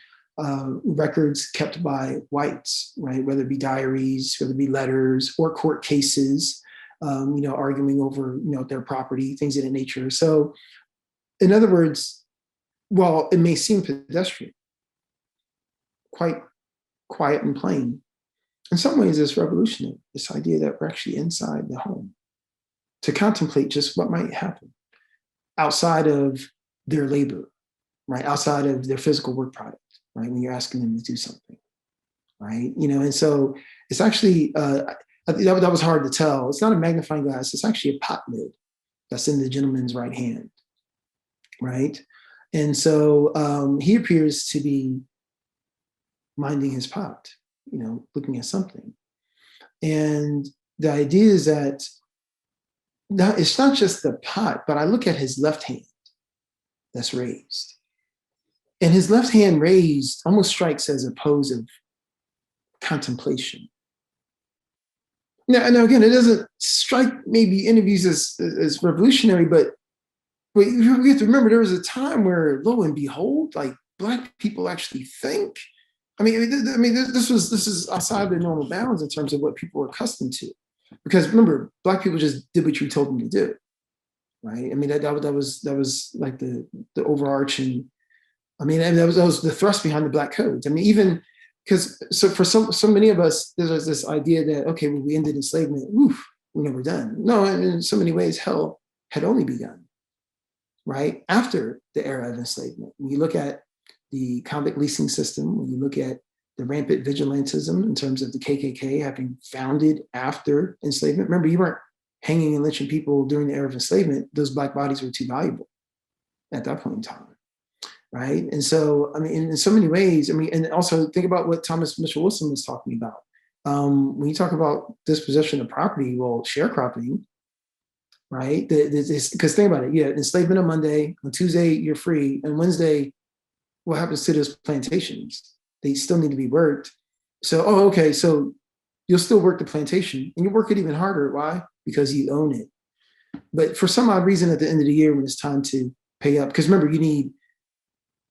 records kept by whites, right? Whether it be diaries, whether it be letters or court cases, arguing over, their property, things of that nature. So in other words, while it may seem pedestrian, quite quiet and plain, in some ways it's revolutionary, this idea that we're actually inside the home to contemplate just what might happen outside of their labor, right? Outside of their physical work product, right? When you're asking them to do something, right? And so it's actually, that was hard to tell. It's not a magnifying glass, it's actually a pot lid that's in the gentleman's right hand, right? And so he appears to be minding his pot, looking at something. And the idea is that now it's not just the pot, but I look at his left hand that's raised. And his left hand raised almost strikes as a pose of contemplation. Now again, it doesn't strike maybe interviews as revolutionary, but we have to remember there was a time where, lo and behold, like Black people actually think. I mean, this is outside the normal bounds in terms of what people were accustomed to, because remember, Black people just did what you told them to do, right? I mean, that was like the overarching. I mean, and that was the thrust behind the Black codes. I mean, even because for so many of us, there's this idea that okay, when we ended enslavement, woof, we're never done. No, in so many ways, hell had only begun, right after the era of enslavement. When you look at the convict leasing system, when you look at the rampant vigilantism in terms of the KKK having founded after enslavement. Remember, you weren't hanging and lynching people during the era of enslavement. Those Black bodies were too valuable at that point in time, right? And so, I mean, in so many ways, I mean, and also think about what Thomas Mitchell Wilson was talking about. When you talk about dispossession of property, well, sharecropping, right? Because think about it, yeah, enslavement on Monday, on Tuesday, you're free, and Wednesday, what happens to those plantations? They still need to be worked. So, okay, so you'll still work the plantation and you work it even harder. Why? Because you own it. But for some odd reason, at the end of the year, when it's time to pay up, because remember, you need,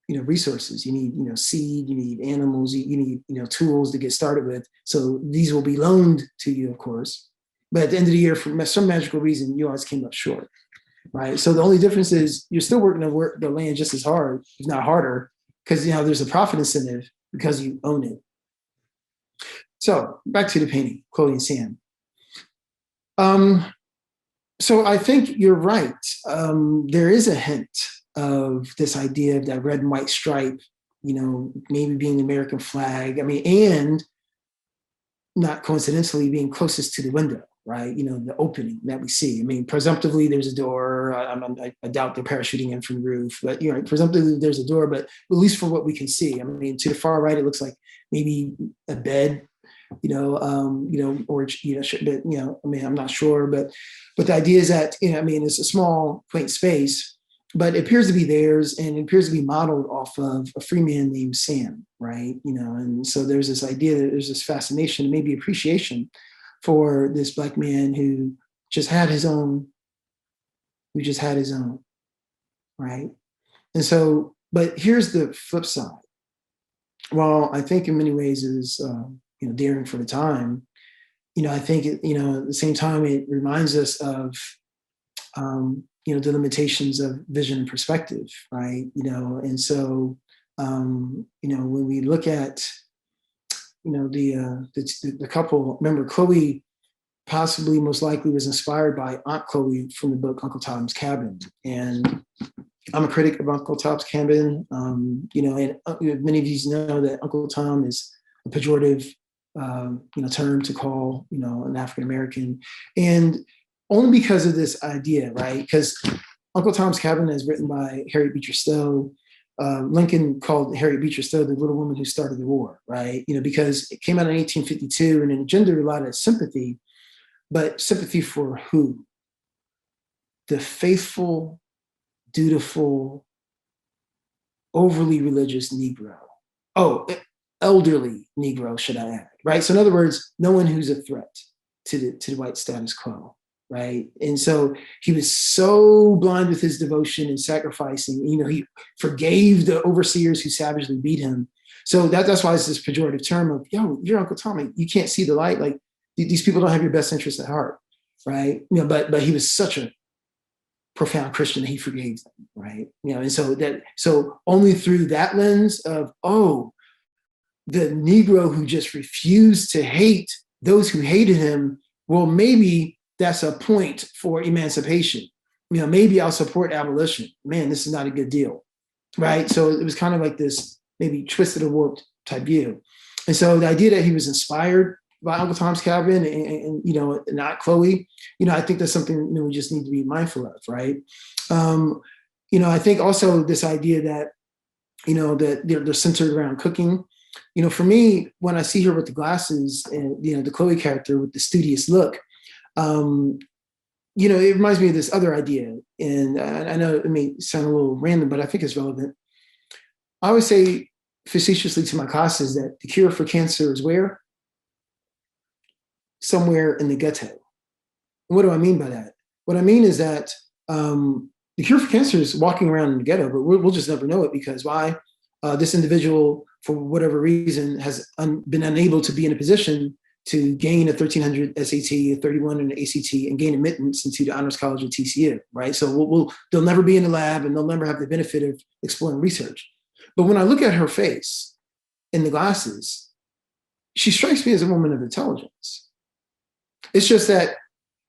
resources, you need, seed, you need animals, you need, tools to get started with. So these will be loaned to you, of course. But at the end of the year, for some magical reason, you always came up short, right? So the only difference is you're still working the land just as hard, if not harder, because there's a profit incentive because you own it. So back to the painting, Chloe and Sam. So I think you're right. There is a hint of this idea of that red and white stripe, maybe being the American flag. I mean, and not coincidentally being closest to the window, right? The opening that we see. I mean, presumptively there's a door. door. I doubt they're parachuting in from the roof, but presumptively there's a door. But at least for what we can see, I mean, to the far right, it looks like maybe a bed, or I mean, I'm not sure, but the idea is that I mean, it's a small, quaint space, but it appears to be theirs, and it appears to be modeled off of a free man named Sam, right? And so there's this idea that there's this fascination and maybe appreciation for this Black man who just had his own, right? And so, but here's the flip side. While I think in many ways is, daring for the time, I think, at the same time, it reminds us of, the limitations of vision and perspective, right? And so, when we look at, the couple, remember, Chloe possibly most likely was inspired by Aunt Chloe from the book Uncle Tom's Cabin. And I'm a critic of Uncle Tom's Cabin. And many of you know that Uncle Tom is a pejorative, term to call, an African-American. And only because of this idea, right? Because Uncle Tom's Cabin is written by Harriet Beecher Stowe. Lincoln called Harriet Beecher Stowe the little woman who started the war, right? Because it came out in 1852 and it engendered a lot of sympathy, but sympathy for who? The faithful, dutiful, overly religious Negro. Oh, elderly Negro, should I add, right? So in other words, no one who's a threat to the white status quo, right? And so he was so blind with his devotion and sacrificing, he forgave the overseers who savagely beat him. So that's why it's this pejorative term of, you're Uncle Tommy, you can't see the light. Like, these people don't have your best interests at heart, right? But he was such a profound Christian that he forgave them, right? And so only through that lens of, the Negro who just refused to hate those who hated him, well, maybe that's a point for emancipation. Maybe I'll support abolition. Man, this is not a good deal, right? So it was kind of like this maybe twisted or warped type view. And so the idea that he was inspired by Uncle Tom's Cabin and not Chloe, I think that's something we just need to be mindful of, right? I think also this idea that, that they're centered around cooking. For me, when I see her with the glasses and, the Chloe character with the studious look, it reminds me of this other idea. And I know it may sound a little random, but I think it's relevant. I always say facetiously to my classes that the cure for cancer is where? Somewhere in the ghetto. And what do I mean by that? What I mean is that the cure for cancer is walking around in the ghetto, but we'll just never know it because why? This individual, for whatever reason, has been unable to be in a position to gain a 1300 SAT, a 31 in an ACT, and gain admittance into the Honors College of TCU, right? So they'll never be in the lab and they'll never have the benefit of exploring research. But when I look at her face in the glasses, she strikes me as a woman of intelligence. It's just that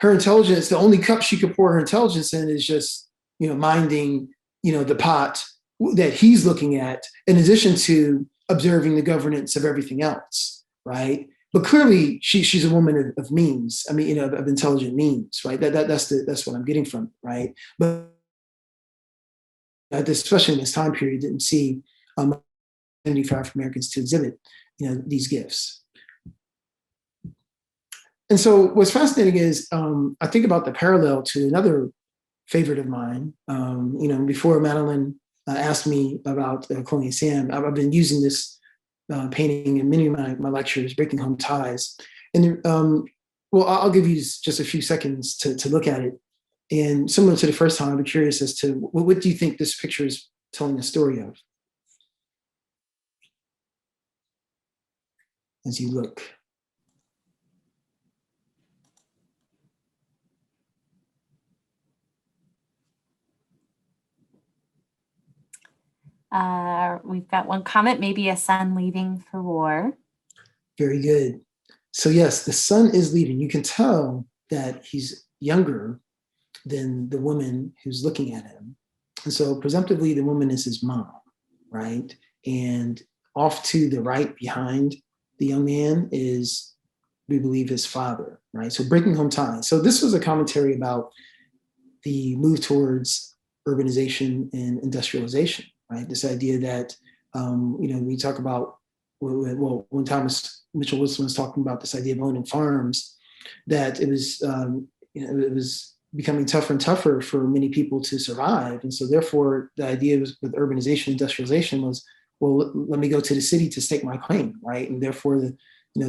her intelligence, the only cup she could pour her intelligence in is just, minding, the pot that he's looking at, in addition to observing the governance of everything else, right? But clearly, she's a woman of means. I mean, of intelligent means, right? That's what I'm getting from it, right? But especially in this time period, didn't see opportunity for African Americans to exhibit, these gifts. And so, what's fascinating is I think about the parallel to another favorite of mine. Before Madeline asked me about Chloe and Sam, I've been using this painting in many of my lectures, Breaking Home Ties. And I'll give you just a few seconds to look at it. And similar to the first time, I'm curious as to what do you think this picture is telling the story of? As you look. We've got one comment, maybe a son leaving for war. Very good. So yes, the son is leaving. You can tell that he's younger than the woman who's looking at him. And so presumptively the woman is his mom, right? And off to the right behind the young man is, we believe, his father, right? So Breaking Home Ties. So this was a commentary about the move towards urbanization and industrialization, right? This idea that, we talk about, well, when Thomas Mitchell Wilson was talking about this idea of owning farms, that it was, it was becoming tougher and tougher for many people to survive. And so therefore the idea was with urbanization, industrialization was, well, let me go to the city to stake my claim, right? And therefore the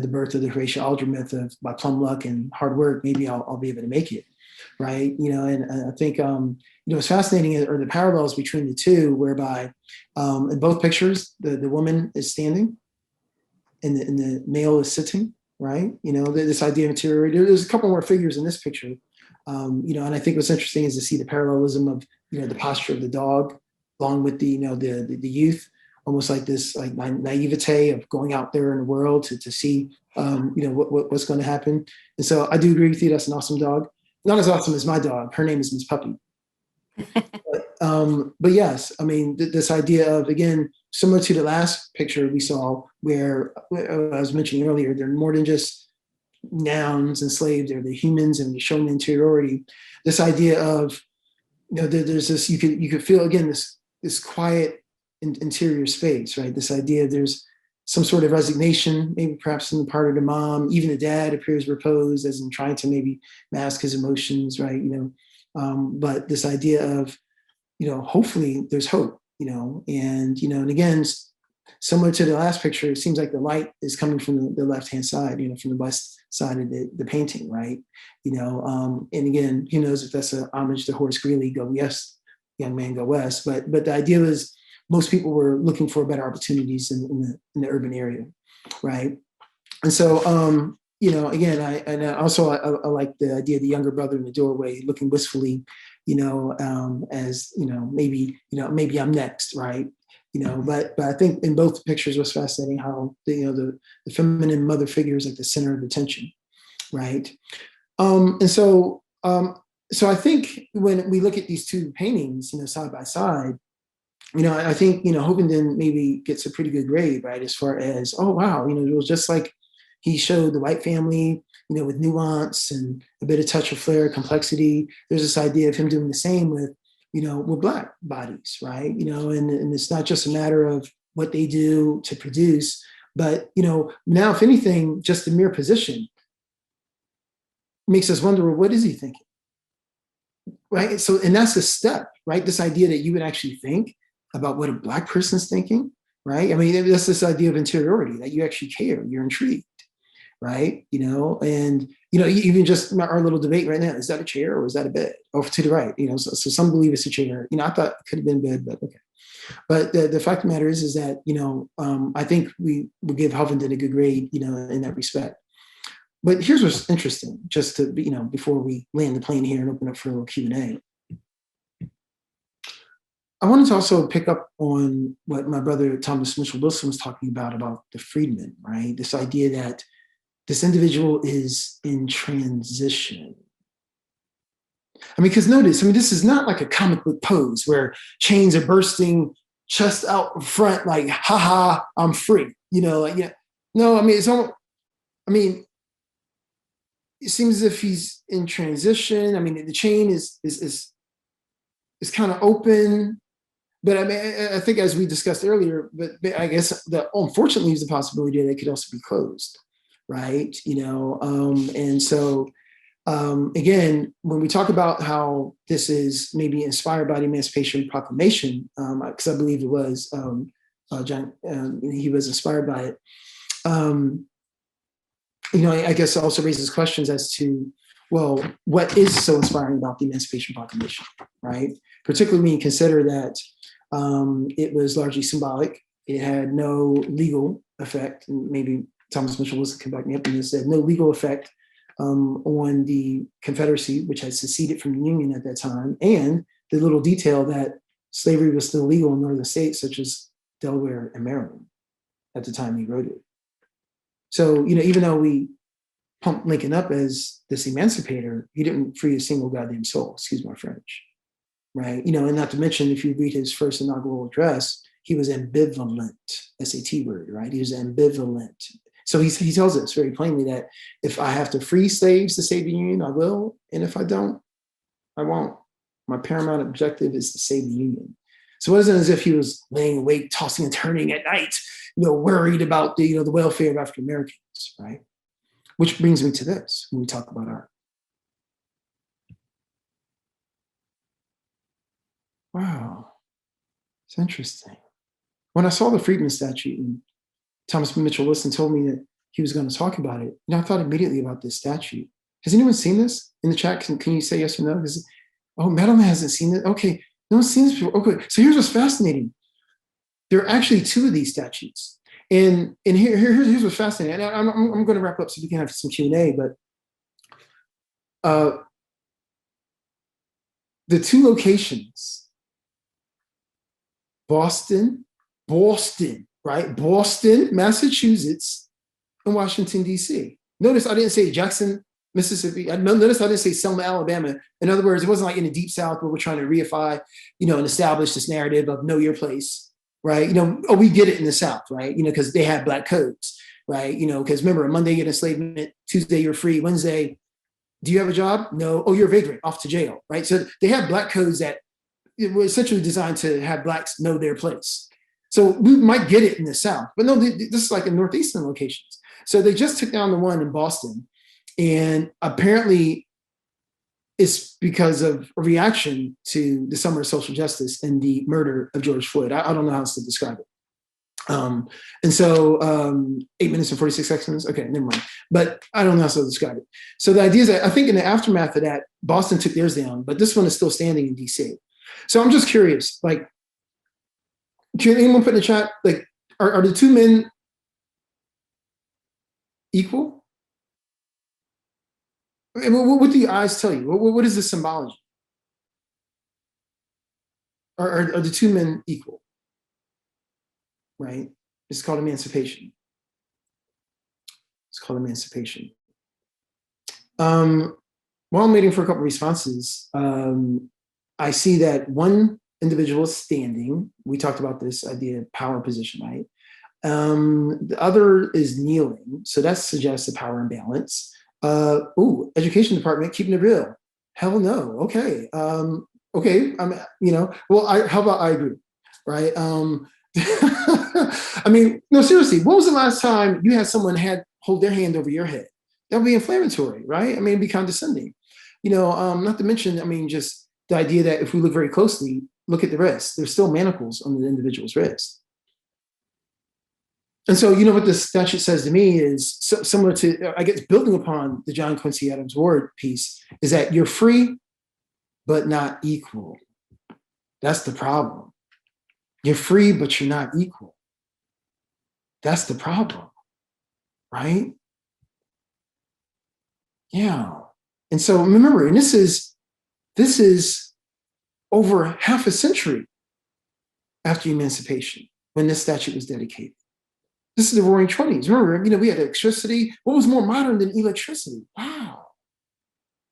birth of the Horatio Alger myth of by plum luck and hard work, maybe I'll be able to make it, right? And I think, what's fascinating are the parallels between the two, whereby in both pictures, the woman is standing and the male is sitting, right? This idea of interiority. There's a couple more figures in this picture, and I think what's interesting is to see the parallelism of, the posture of the dog along with the youth, almost like this like naivete of going out there in the world to see, what's going to happen. And so I do agree with you. That's an awesome dog. Not as awesome as my dog. Her name is Miss Puppy. But yes, I mean, this idea of, again, similar to the last picture we saw where I was mentioning earlier, they're more than just nouns and slaves, they're the humans and showing the interiority. This idea of, there's this, you could feel, again, this quiet interior space, right? This idea of there's some sort of resignation, maybe perhaps on the part of the mom. Even the dad appears reposed, as in trying to maybe mask his emotions, right? But this idea of, hopefully there's hope, and again, similar to the last picture, it seems like the light is coming from the left-hand side, from the west side of the painting, right? And again, who knows if that's an homage to Horace Greeley, go west, young man, go west. But the idea was most people were looking for better opportunities in the urban area, right? And so, again, I like the idea of the younger brother in the doorway looking wistfully, as, maybe I'm next, right? But I think in both pictures was fascinating how the feminine mother figure is at the center of attention, right? And so I think when we look at these two paintings, side by side, I think, Hovenden maybe gets a pretty good grade, right? As far as, oh, wow, it was just like he showed the white family, with nuance and a bit of touch of flair, complexity. There's this idea of him doing the same with Black bodies, right? And it's not just a matter of what they do to produce, but, now, if anything, just the mere position makes us wonder, well, what is he thinking? Right? So, and that's the step, right? This idea that you would actually think about what a Black person's thinking, right? I mean, that's this idea of interiority, that you actually care, you're intrigued, right? And, even just our little debate right now, is that a chair or is that a bed? Or to the right, so some believe it's a chair. I thought it could have been bed, but okay. But the fact of the matter is that, I think we will give Hovenden a good grade, in that respect. But here's what's interesting, just to, before we land the plane here and open up for a little Q&A. I wanted to also pick up on what my brother Thomas Mitchell Wilson was talking about the Friedman, right? This idea that this individual is in transition. I mean, because notice, this is not like a comic book pose where chains are bursting, chest out front, like, haha, I'm free. No, it's almost, it seems as if he's in transition. The chain is kind of open. But I think as we discussed earlier, but I guess that unfortunately is the possibility that it could also be closed, right? And so again, when we talk about how this is maybe inspired by the Emancipation Proclamation, because I believe it was John, he was inspired by it. I guess it also raises questions as to, well, what is so inspiring about the Emancipation Proclamation, right? Particularly when you consider that it was largely symbolic. It had no legal effect. And maybe Thomas Mitchell Wilson can back me up on this. It had no legal effect on the Confederacy, which had seceded from the Union at that time, and the little detail that slavery was still legal in northern states such as Delaware and Maryland at the time he wrote it. So, even though we pumped Lincoln up as this emancipator, he didn't free a single goddamn soul, excuse my French. Right, and not to mention, if you read his first inaugural address, he was ambivalent, SAT word, right? He was ambivalent. So he tells us very plainly that if I have to free slaves to save the Union, I will, and if I don't, I won't. My paramount objective is to save the Union. So it wasn't as if he was laying awake, tossing and turning at night, worried about the welfare of African Americans, right? Which brings me to this when we talk about art. Wow, it's interesting. When I saw the Friedman statue and Thomas Mitchell Wilson told me that he was going to talk about it, I thought immediately about this statue. Has anyone seen this in the chat? Can you say yes or no? Because, Madeline hasn't seen it. Okay, no one's seen this before. Okay, so here's what's fascinating. There are actually two of these statues. And here's what's fascinating. And I'm going to wrap up so we can have some Q&A, but the two locations, Boston, right? Boston, Massachusetts, and Washington, D.C. Notice I didn't say Jackson, Mississippi. Notice I didn't say Selma, Alabama. In other words, it wasn't like in the deep South where we're trying to reify, and establish this narrative of know your place, right? We get it in the South, right? Because they had black codes, right? Because remember, Monday you're in enslavement, Tuesday you're free, Wednesday, do you have a job? No. Oh, you're a vagrant, off to jail, right? So they had black codes that were essentially designed to have blacks know their place. So we might get it in the South, but no, this is like in northeastern locations. So they just took down the one in Boston, and apparently it's because of a reaction to the summer of social justice and the murder of George Floyd. I don't know how else to describe it. And so 8 minutes and 46 seconds. Okay, never mind. But I don't know how to describe it. So the idea is that I think in the aftermath of that, Boston took theirs down, but this one is still standing in DC. So I'm just curious, like, can anyone put in the chat, like, are the two men equal? I mean, what do your eyes tell you? What is the symbology? Are the two men equal? Right? It's called emancipation. It's called emancipation. While I'm waiting for a couple of responses, I see that one individual is standing. We talked about this idea of power position, right? The other is kneeling. So that suggests a power imbalance. Education department, keeping it real. Hell no. Okay. Okay. How about I agree, right? I mean, no, seriously, when was the last time you had someone hold their hand over your head? That would be inflammatory, right? I mean, it'd be condescending. Not to mention, I mean, just the idea that if we look very closely, look at the wrist, there's still manacles on the individual's wrist. And so, what the statute says to me is similar to, I guess, building upon the John Quincy Adams Ward piece, is that you're free, but not equal. That's the problem. You're free, but you're not equal. That's the problem, right? Yeah. And so remember, and this is over half a century after emancipation when this statute was dedicated. This is the Roaring 20s. Remember, we had electricity. What was more modern than electricity? Wow.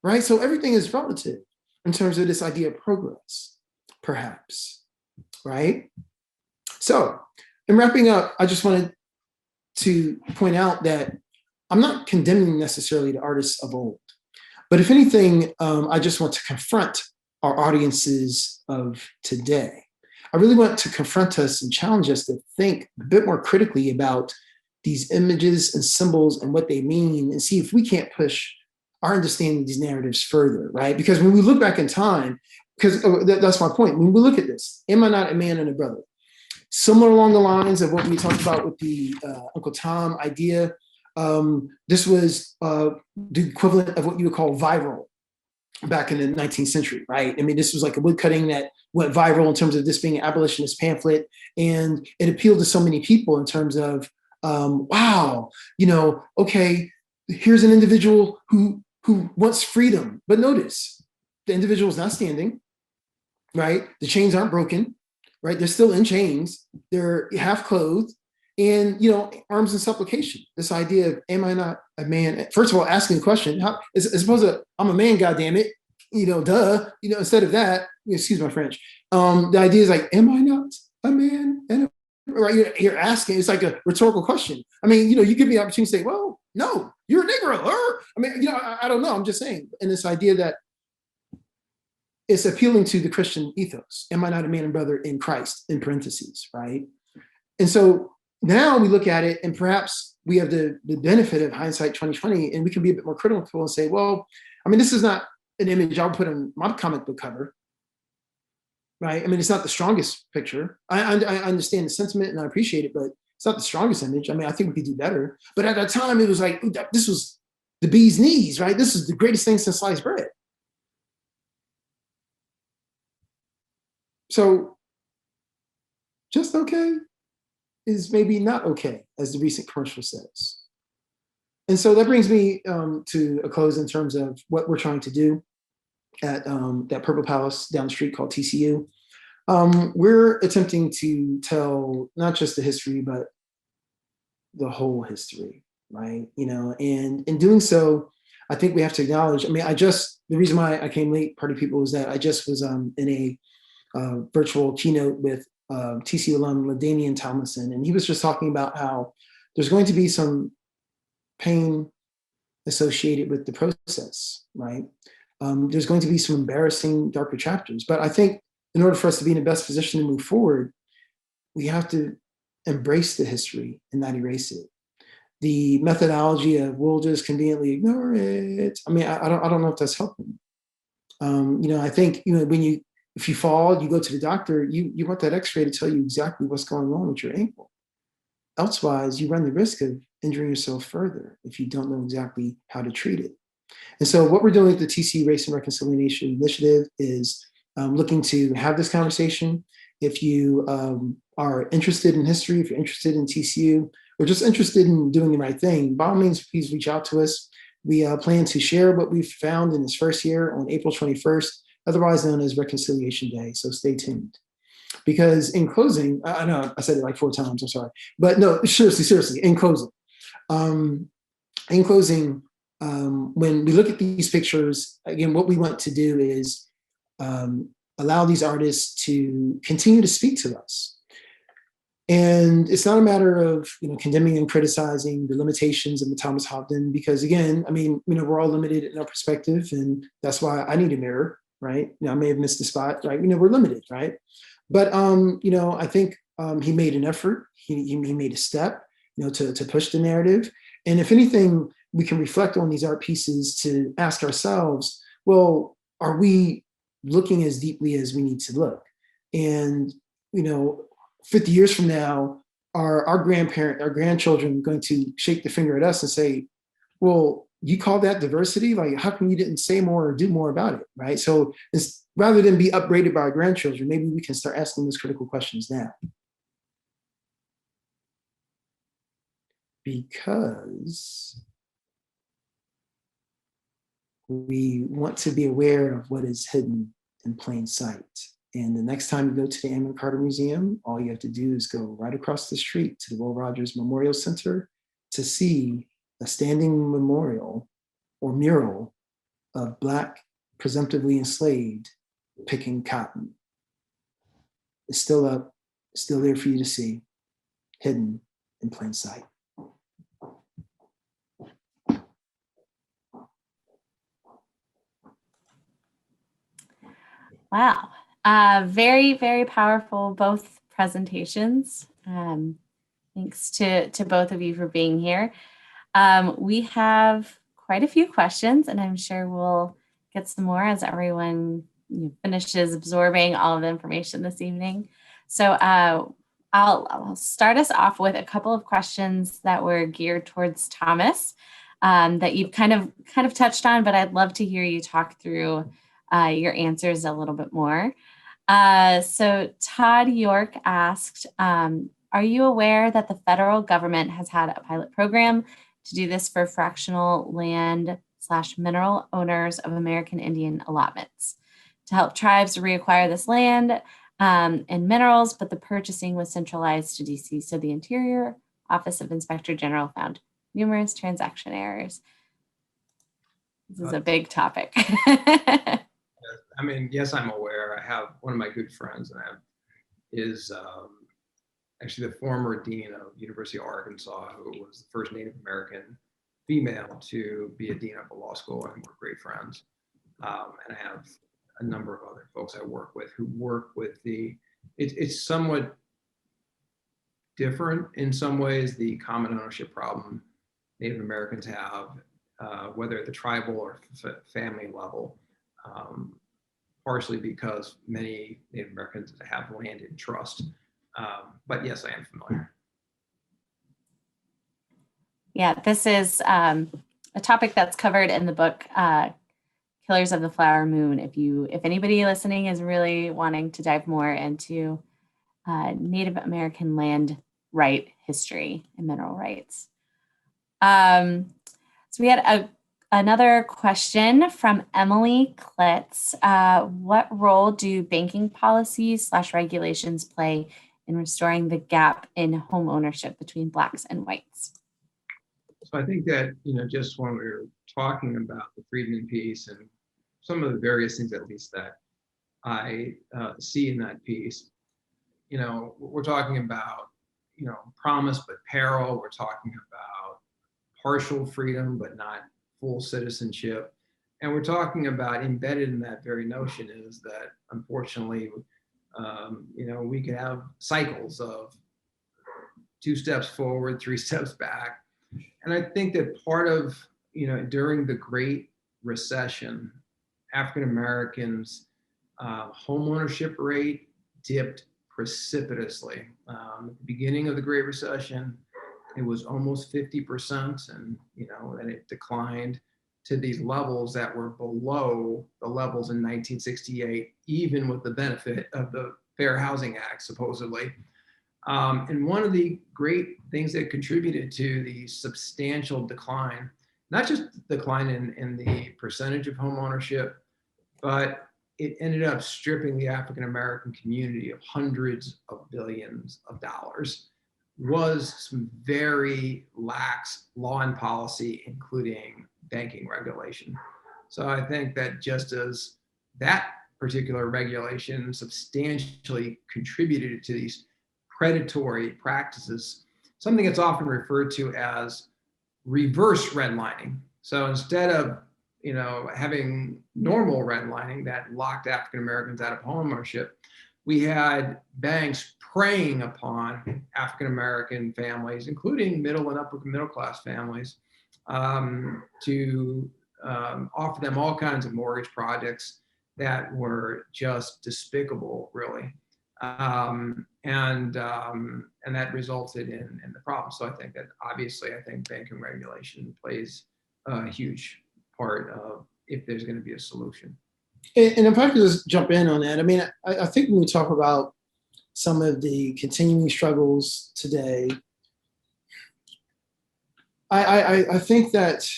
Right? So everything is relative in terms of this idea of progress, perhaps. Right? So, in wrapping up, I just wanted to point out that I'm not condemning necessarily the artists of old, but if anything, I just want to confront our audiences of today. I really want to confront us and challenge us to think a bit more critically about these images and symbols and what they mean, and see if we can't push our understanding of these narratives further, right? Because when we look back in time, because that's my point, when we look at this, am I not a man and a brother? Similar along the lines of what we talked about with the Uncle Tom idea, this was the equivalent of what you would call viral back in the 19th century, right? I mean, this was like a woodcutting that went viral in terms of this being an abolitionist pamphlet, and it appealed to so many people in terms of, wow, okay, here's an individual who wants freedom, but notice the individual is not standing, right? The chains aren't broken, right? They're still in chains. They're half clothed, and arms in supplication. This idea of, am I not a man? First of all, asking the question, as opposed to, I'm a man, goddammit, duh. Instead of that, excuse my French. The idea is like, am I not a man? Right? You're asking. It's like a rhetorical question. I mean, you give me the opportunity to say, well, no, you're a Negro. I mean, I don't know. I'm just saying. And this idea that it's appealing to the Christian ethos. Am I not a man and brother in Christ, in parentheses, right? And so now we look at it, and perhaps we have the benefit of hindsight 2020, and we can be a bit more critical and say, well, I mean, this is not an image I would put on my comic book cover, right? I mean, it's not the strongest picture. I understand the sentiment and I appreciate it, but it's not the strongest image. I mean, I think we could do better. But at that time, it was like, this was the bee's knees, right? This is the greatest thing since sliced bread. So just okay is maybe not okay, as the recent commercial says. And so that brings me to a close in terms of what we're trying to do at that Purple Palace down the street called TCU. We're attempting to tell not just the history, but the whole history, right? You know, and in doing so, I think we have to acknowledge, I mean, the reason why I came late, party people, was that I just was in a virtual keynote with TCU alum LaDamian Tomlinson, and he was just talking about how there's going to be some pain associated with the process, right? There's going to be some embarrassing, darker chapters, but I think in order for us to be in the best position to move forward, we have to embrace the history and not erase it. The methodology of we'll just conveniently ignore it. I mean, I don't know if that's helping. You know, I think, you know, if you fall, you go to the doctor, you want that x-ray to tell you exactly what's going on with your ankle. Elsewise, you run the risk of injuring yourself further if you don't know exactly how to treat it. And so what we're doing with the TC Race and Reconciliation Initiative is looking to have this conversation. If you are interested in history, if you're interested in TCU, or just interested in doing the right thing, by all means, please reach out to us. We plan to share what we've found in this first year on April 21st, otherwise known as Reconciliation Day. So stay tuned. Because in closing, I know I said it like 4 times, I'm sorry. But no, seriously, in closing, when we look at these pictures, again, what we want to do is allow these artists to continue to speak to us. And it's not a matter of, you know, condemning and criticizing the limitations of the Thomas Hobden, because again, I mean, you know, we're all limited in our perspective, and that's why I need a mirror, right? You know, I may have missed a spot, right? You know, we're limited, right? But you know, I think he made an effort. He made a step, you know, to push the narrative. And if anything, we can reflect on these art pieces to ask ourselves, well, are we looking as deeply as we need to look? And, you know, 50 years from now, are our grandchildren going to shake the finger at us and say, well, you call that diversity? Like, how come you didn't say more or do more about it, right? So it's, rather than be upbraided by our grandchildren, maybe we can start asking those critical questions now. Because we want to be aware of what is hidden in plain sight. And the next time you go to the Andrew McCarthy Museum, all you have to do is go right across the street to the Will Rogers Memorial Center to see a standing memorial or mural of Black, presumptively enslaved, picking cotton. It's still up, still there for you to see, hidden in plain sight. Wow. Very, very powerful, both presentations. Thanks to both of you for being here. We have quite a few questions, and I'm sure we'll get some more as everyone finishes absorbing all of the information this evening. So I'll start us off with a couple of questions that were geared towards Thomas that you've kind of touched on, but I'd love to hear you talk through your answers a little bit more. So Todd York asked, are you aware that the federal government has had a pilot program to do this for fractional land/mineral owners of American Indian allotments to help tribes reacquire this land and minerals, but the purchasing was centralized to DC. So the Interior Office of Inspector General found numerous transaction errors. This is a big topic. I mean, yes, I'm aware. I have one of my good friends, and is actually the former dean of University of Arkansas, who was the first Native American female to be a dean of a law school, and we're great friends. And I have a number of other folks I work with who work with it's somewhat different in some ways, the common ownership problem Native Americans have, whether at the tribal or family level, partially because many Native Americans have land in trust. But yes, I am familiar. Yeah, this is a topic that's covered in the book, Killers of the Flower Moon. If anybody listening is really wanting to dive more into Native American land right history and mineral rights. So we had another question from Emily Klitz. What role do banking policies / regulations play in restoring the gap in home ownership between Blacks and whites? So I think that, just when we were talking about the Friedman piece and some of the various things, at least that I see in that piece, we're talking about, promise but peril. We're talking about partial freedom but not full citizenship. And we're talking about, embedded in that very notion is that, unfortunately, we can have cycles of 2 steps forward, 3 steps back. And I think that part of, during the Great Recession, African Americans' home ownership rate dipped precipitously. At the beginning of the Great Recession, it was almost 50%, and then it declined to these levels that were below the levels in 1968, even with the benefit of the Fair Housing Act, supposedly. And one of the great things that contributed to the substantial decline, not just decline in the percentage of home ownership, but it ended up stripping the African American community of hundreds of billions of dollars, was some very lax law and policy, including banking regulation. So I think that just as that particular regulation substantially contributed to these predatory practices, something that's often referred to as reverse redlining. So instead of having normal redlining that locked African Americans out of home ownership, we had banks preying upon African American families, including middle and upper middle class families, to offer them all kinds of mortgage projects that were just despicable, really. And that resulted in the problem. So I think that obviously, banking regulation plays a huge part of if there's going to be a solution. And if I could just jump in on that, I think when we talk about some of the continuing struggles today, I think that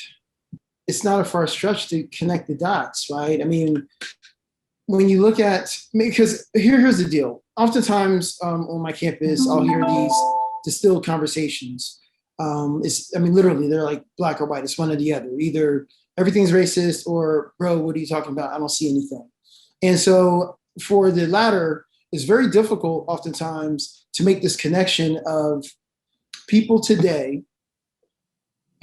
it's not a far stretch to connect the dots, right? When you look at, because here's the deal. Oftentimes on my campus, I'll hear these distilled conversations. Literally, they're like black or white. It's one or the other. Either everything's racist or, bro, what are you talking about? I don't see anything. And so for the latter, it's very difficult oftentimes to make this connection of people today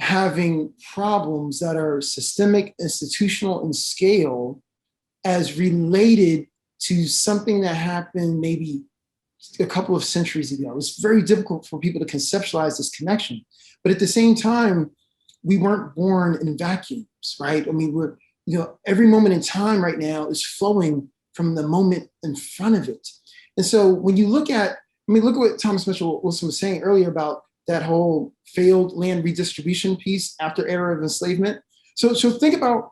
having problems that are systemic, institutional in scale as related to something that happened maybe a couple of centuries ago. It's very difficult for people to conceptualize this connection. But at the same time, we weren't born in vacuums, right? We're, every moment in time right now is flowing from the moment in front of it. And so when you look at what Thomas Mitchell Wilson was saying earlier about that whole failed land redistribution piece after era of enslavement. So think about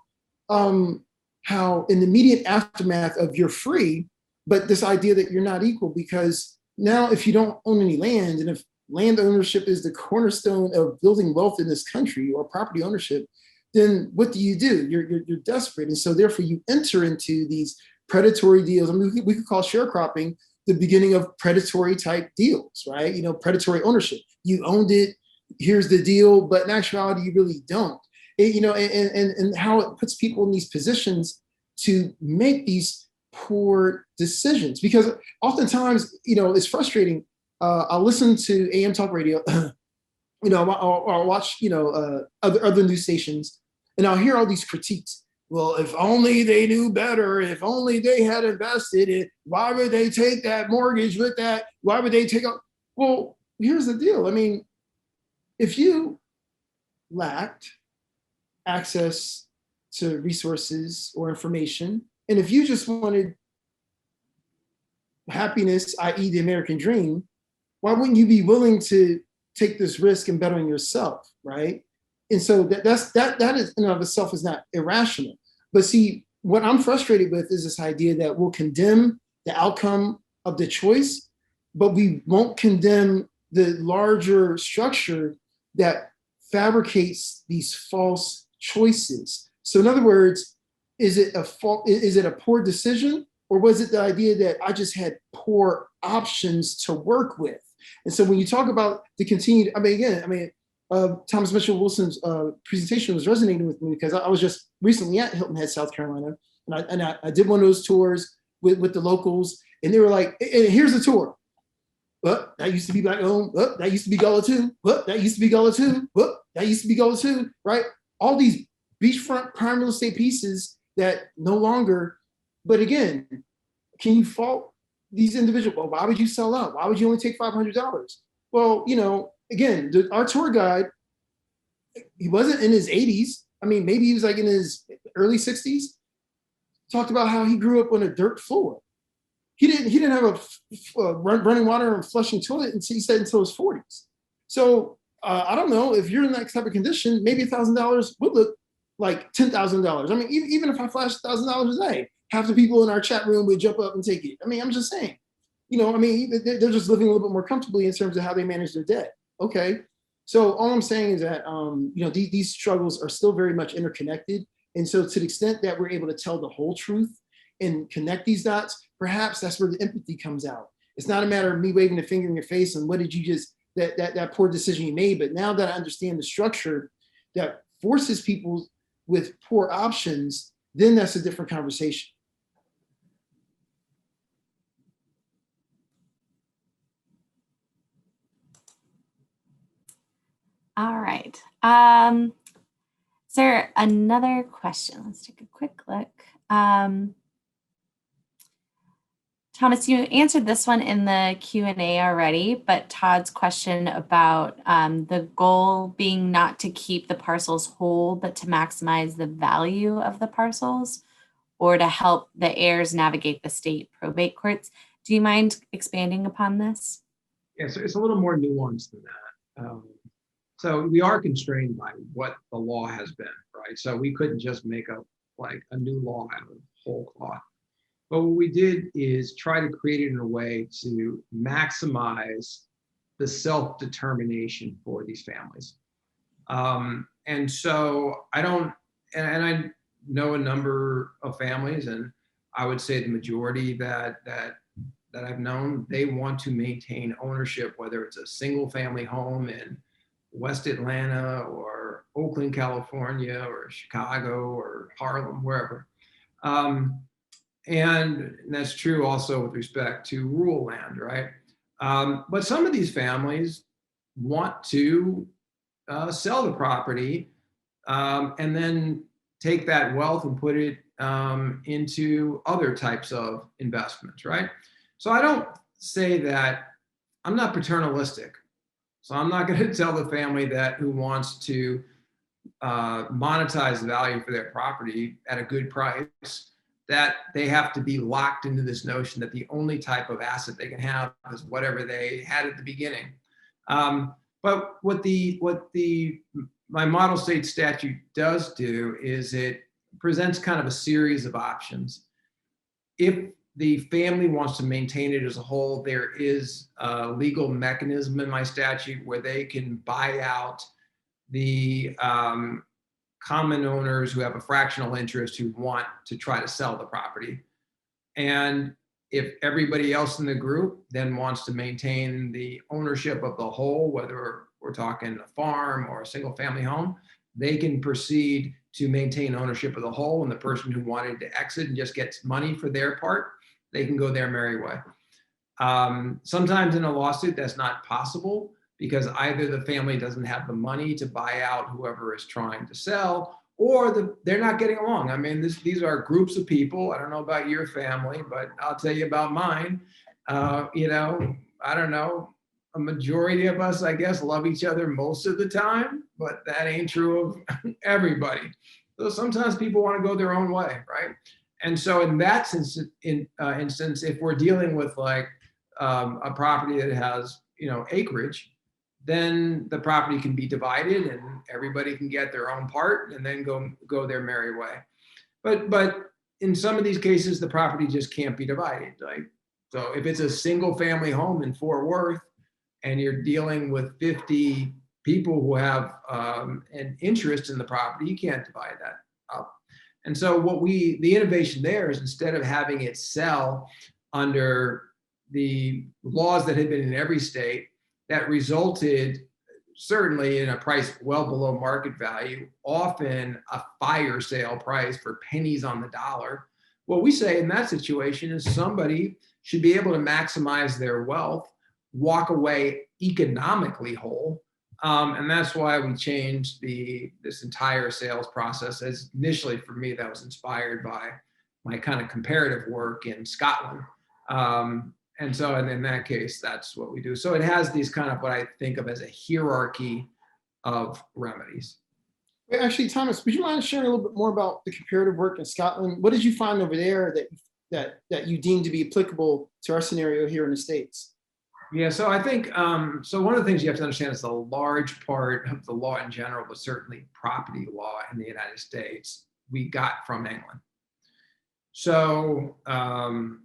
how in the immediate aftermath of you're free, but this idea that you're not equal, because now if you don't own any land, and if land ownership is the cornerstone of building wealth in this country, or property ownership, then what do? You're desperate. And so therefore you enter into these predatory deals. We could call sharecropping the beginning of predatory type deals, right? Predatory ownership. You owned it, here's the deal, but in actuality, you really don't. And how it puts people in these positions to make these poor decisions. Because oftentimes, it's frustrating. I'll listen to AM talk radio, I'll watch, other news stations, and I'll hear all these critiques well, if only they knew better, if only they had invested it, why would they take that mortgage with that? Why would they take out? Well, here's the deal. I mean, if you lacked access to resources or information, and if you just wanted happiness, i.e. the American dream, why wouldn't you be willing to take this risk and bet on yourself, right? And so that is in and of itself is not irrational. But see, what I'm frustrated with is this idea that we'll condemn the outcome of the choice, but we won't condemn the larger structure that fabricates these false choices. So in other words, is it a poor decision, or was it the idea that I just had poor options to work with? And so when you talk about the continued, Thomas Mitchell Wilson's presentation was resonating with me because I was just recently at Hilton Head, South Carolina, and I did one of those tours with the locals, and they were like, "Here's the tour. Well, that used to be black owned. Well, that used to be Gullah too. Well, that used to be Gullah too. Well, that used to be Gullah too." Right? All these beachfront prime real estate pieces that no longer. But again, can you fault these individuals? Well, why would you sell out? Why would you only take $500? Well, again, our tour guide, he wasn't in his 80s. I mean, maybe he was like in his early 60s. Talked about how he grew up on a dirt floor. He didn't have a running water and flushing toilet until he said until his 40s. So I don't know if you're in that type of condition, maybe $1,000 would look like $10,000. I mean, even if I flash $1,000 a day, half the people in our chat room would jump up and take it. I mean, I'm just saying, they're just living a little bit more comfortably in terms of how they manage their debt. Okay. So all I'm saying is that, these struggles are still very much interconnected. And so to the extent that we're able to tell the whole truth and connect these dots, perhaps that's where the empathy comes out. It's not a matter of me waving the finger in your face and what did you just, that poor decision you made. But now that I understand the structure that forces people with poor options, then that's a different conversation. All right. Is there another question? Let's take a quick look. Thomas, you answered this one in the Q&A already, but Todd's question about the goal being not to keep the parcels whole, but to maximize the value of the parcels or to help the heirs navigate the state probate courts. Do you mind expanding upon this? Yeah, so it's a little more nuanced than that. So we are constrained by what the law has been, right? So we couldn't just make up like a new law out of whole cloth. But what we did is try to create it in a way to maximize the self-determination for these families. And so I know a number of families, and I would say the majority that I've known, they want to maintain ownership, whether it's a single family home in West Atlanta or Oakland, California, or Chicago or Harlem, wherever. And that's true also with respect to rural land, right? But some of these families want to sell the property and then take that wealth and put it into other types of investments, right? So I don't say that, I'm not paternalistic. So I'm not going to tell the family that who wants to monetize the value for their property at a good price, that they have to be locked into this notion that the only type of asset they can have is whatever they had at the beginning. But what my model state statute does do is it presents kind of a series of options. If the family wants to maintain it as a whole, there is a legal mechanism in my statute where they can buy out the common owners who have a fractional interest who want to try to sell the property. And if everybody else in the group then wants to maintain the ownership of the whole, whether we're talking a farm or a single family home, they can proceed to maintain ownership of the whole. And the person who wanted to exit and just gets money for their part, they can go their merry way. Sometimes in a lawsuit, that's not possible, because either the family doesn't have the money to buy out whoever is trying to sell, or they're not getting along. I mean, these are groups of people. I don't know about your family, but I'll tell you about mine. You know, I don't know, a majority of us, I guess, love each other most of the time, but that ain't true of everybody. So sometimes people want to go their own way, right? And so in that sense, instance, if we're dealing with like a property that has, you know, acreage, then the property can be divided and everybody can get their own part and then go their merry way. But in some of these cases, the property just can't be divided. Like, so if it's a single family home in Fort Worth and you're dealing with 50 people who have an interest in the property, you can't divide that up. And so the innovation there is, instead of having it sell under the laws that had been in every state, that resulted certainly in a price well below market value, often a fire sale price for pennies on the dollar. What we say in that situation is somebody should be able to maximize their wealth, walk away economically whole. And that's why we changed this entire sales process. As initially for me, that was inspired by my kind of comparative work in Scotland. And so, and in that case, that's what we do. So it has these kind of what I think of as a hierarchy of remedies. Wait, actually, Thomas, would you mind sharing a little bit more about the comparative work in Scotland? What did you find over there that you deem to be applicable to our scenario here in the States? Yeah, so I think, so one of the things you have to understand is the large part of the law in general, but certainly property law in the United States, we got from England. So,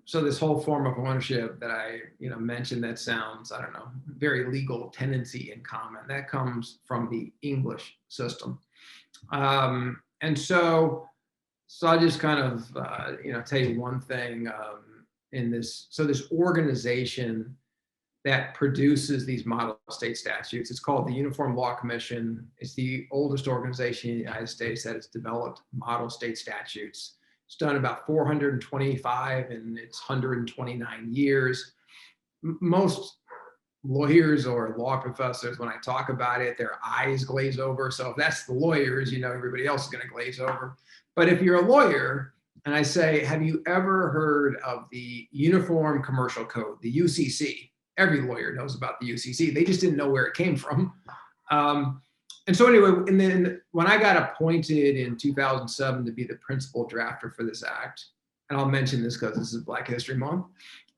so this whole form of ownership that I, mentioned, that sounds, I don't know, very legal tenancy in common, that comes from the English system. And so I'll just kind of, tell you one thing in this. So this organization that produces these model state statutes, it's called the Uniform Law Commission. It's the oldest organization in the United States that has developed model state statutes. It's done about 425 in its 129 years. Most lawyers or law professors, when I talk about it, their eyes glaze over. So if that's the lawyers, everybody else is going to glaze over. But if you're a lawyer and I say, have you ever heard of the Uniform Commercial Code, the UCC? Every lawyer knows about the UCC. They just didn't know where it came from. And so anyway, and then when I got appointed in 2007 to be the principal drafter for this act, and I'll mention this because this is Black History Month,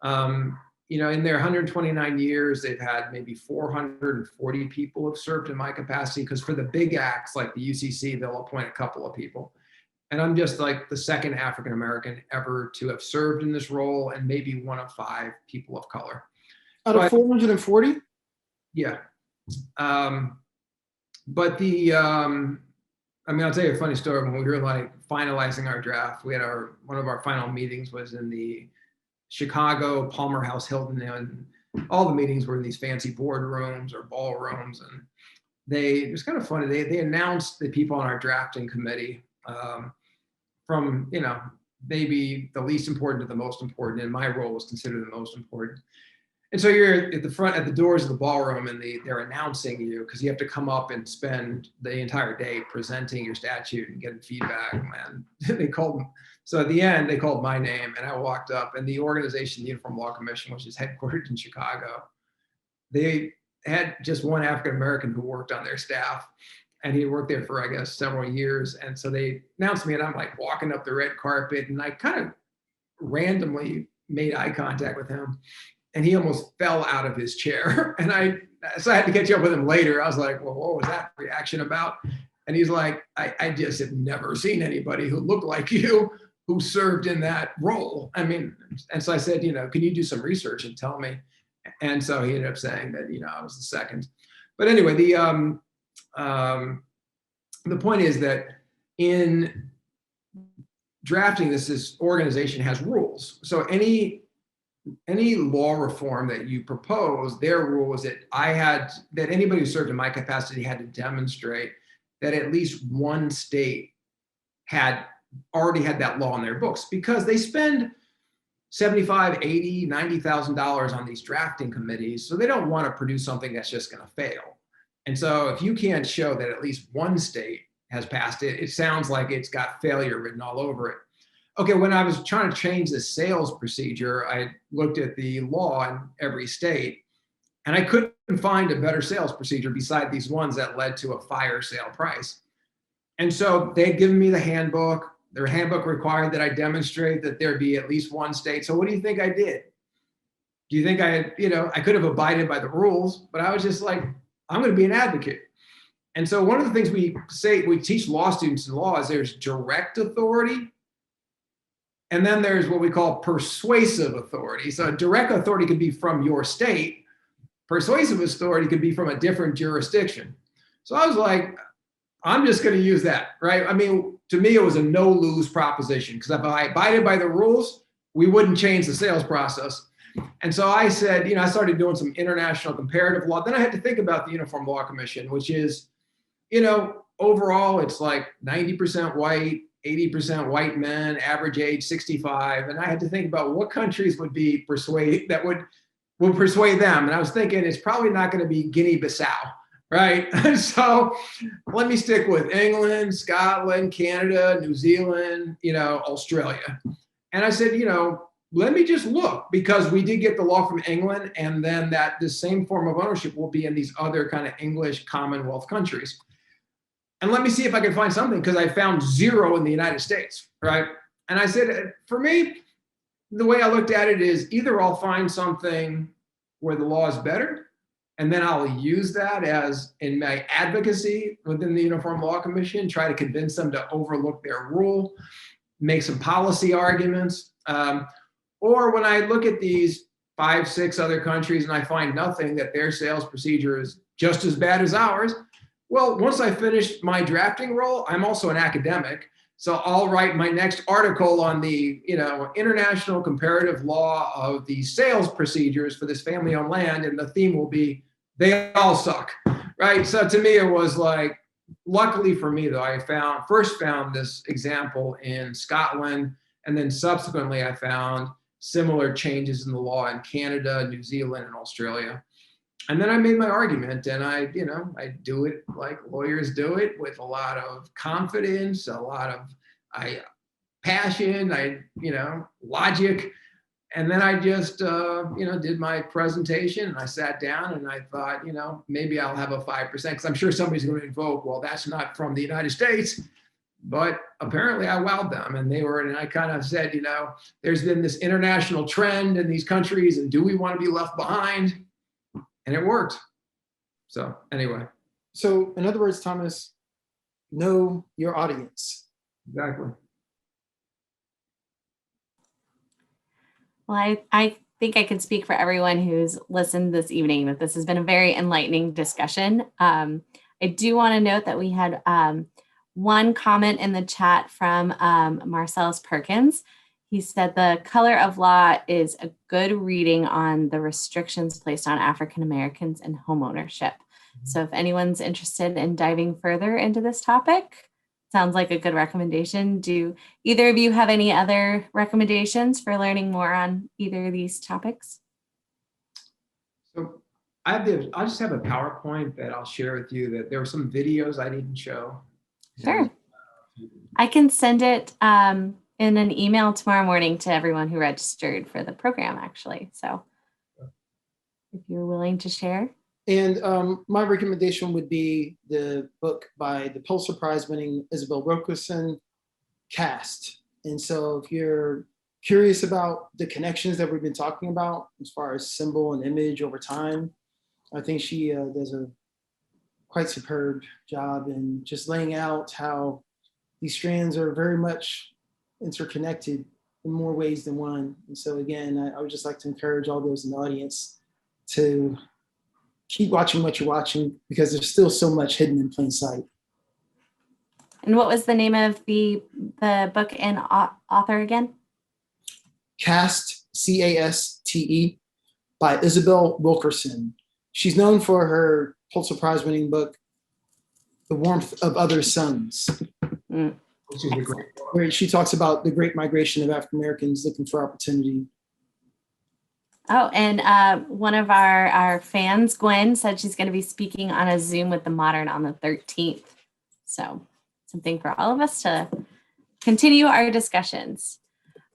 in their 129 years, they've had maybe 440 people have served in my capacity, because for the big acts like the UCC, they'll appoint a couple of people. And I'm just like the second African-American ever to have served in this role, and maybe one of 5 people of color. Out of 440? Yeah. But I'll tell you a funny story. When we were like finalizing our draft, we had one of our final meetings was in the Chicago Palmer House Hilton, and all the meetings were in these fancy boardrooms or ballrooms. And it was kind of funny. They announced the people on our drafting committee from, maybe the least important to the most important, and my role was considered the most important. And so you're at the front, at the doors of the ballroom, and they're announcing you, because you have to come up and spend the entire day presenting your statute and getting feedback. Man, so at the end, they called my name, and I walked up, and the organization, the Uniform Law Commission, which is headquartered in Chicago, they had just one African-American who worked on their staff, and he worked there for, I guess, several years. And so they announced me, and I'm like walking up the red carpet, and I kind of randomly made eye contact with him. And he almost fell out of his chair. And so I had to catch up with him later. I was like, well, what was that reaction about? And he's like, I just have never seen anybody who looked like you who served in that role. I mean, and so I said, can you do some research and tell me? And so he ended up saying that, I was the second. But anyway, the point is that in drafting this organization has rules. So any law reform that you propose, their rule was that that anybody who served in my capacity had to demonstrate that at least one state had already had that law in their books, because they spend $75,000, $80,000, $90,000 on these drafting committees. So they don't want to produce something that's just going to fail. And so if you can't show that at least one state has passed it. It sounds like it's got failure written all over it. Okay, when I was trying to change the sales procedure, I looked at the law in every state, and I couldn't find a better sales procedure beside these ones that led to a fire sale price. And so they'd given me the handbook. Their handbook required that I demonstrate that there'd be at least one state. So what do you think I did? Do you think I could have abided by the rules, but I was just like, I'm going to be an advocate. And so one of the things we teach law students in law is there's direct authority, and then there's what we call persuasive authority. So direct authority could be from your state. Persuasive authority could be from a different jurisdiction. So I was like, I'm just going to use that, right? I mean, to me, it was a no-lose proposition, because if I abided by the rules, we wouldn't change the sales process. And so I said, I started doing some international comparative law. Then I had to think about the Uniform Law Commission, which is, overall, it's like 90% white, 80% white men, average age 65. And I had to think about what countries would would persuade them. And I was thinking it's probably not going to be Guinea-Bissau, right? So let me stick with England, Scotland, Canada, New Zealand, Australia. And I said, let me just look, because we did get the law from England, and then this same form of ownership will be in these other kind of English Commonwealth countries. And let me see if I can find something, because I found zero in the United States, right? And I said, for me, the way I looked at it is either I'll find something where the law is better, and then I'll use that as in my advocacy within the Uniform Law Commission, try to convince them to overlook their rule, make some policy arguments. Or when I look at these 5, 6 other countries and I find nothing, that their sales procedure is just as bad as ours, well, once I finish my drafting role, I'm also an academic. So I'll write my next article on the, international comparative law of the sales procedures for this family-owned land, and the theme will be, they all suck, right? So to me, it was like, luckily for me, though, I first found this example in Scotland, and then subsequently I found similar changes in the law in Canada, New Zealand, and Australia. And then I made my argument, and I do it like lawyers do it, with a lot of confidence, a lot of passion, logic. And then I just, did my presentation, and I sat down and I thought, maybe I'll have a 5%, because I'm sure somebody's going to invoke, well, that's not from the United States. But apparently I wowed them, and I kind of said, there's been this international trend in these countries, and do we want to be left behind? And it worked. So anyway. So in other words, Thomas, know your audience. Exactly. Well, I think I can speak for everyone who's listened this evening that this has been a very enlightening discussion. I do want to note that we had one comment in the chat from Marcellus Perkins. He said the color of law is a good reading on the restrictions placed on African Americans in homeownership. So if anyone's interested in diving further into this topic, sounds like a good recommendation. Do either of you have any other recommendations for learning more on either of these topics? So I just have a PowerPoint that I'll share with you, that there were some videos I didn't show. Sure. I can send it in an email tomorrow morning to everyone who registered for the program, actually. So if you're willing to share. And my recommendation would be the book by the Pulitzer Prize winning Isabel Wilkerson, Cast. And so if you're curious about the connections that we've been talking about as far as symbol and image over time, I think she does a quite superb job in just laying out how these strands are very much interconnected in more ways than one. And so again, I would just like to encourage all those in the audience to keep watching what you're watching, because there's still so much hidden in plain sight. And what was the name of the book and author again? Cast, C-A-S-T-E, by Isabel Wilkerson. She's known for her Pulitzer Prize winning book, The Warmth of Other Suns. Which is a great book. Where she talks about the great migration of African Americans looking for opportunity. Oh, and one of our fans, Gwen, said she's going to be speaking on a Zoom with the Modern on the 13th. So something for all of us to continue our discussions.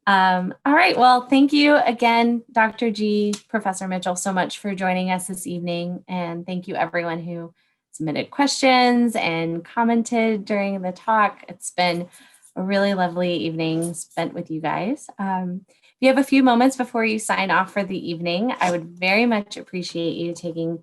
All right, well, thank you again, Dr. G, Professor Mitchell, so much for joining us this evening. And thank you everyone who submitted questions and commented during the talk. It's been a really lovely evening spent with you guys. If you have a few moments before you sign off for the evening, I would very much appreciate you taking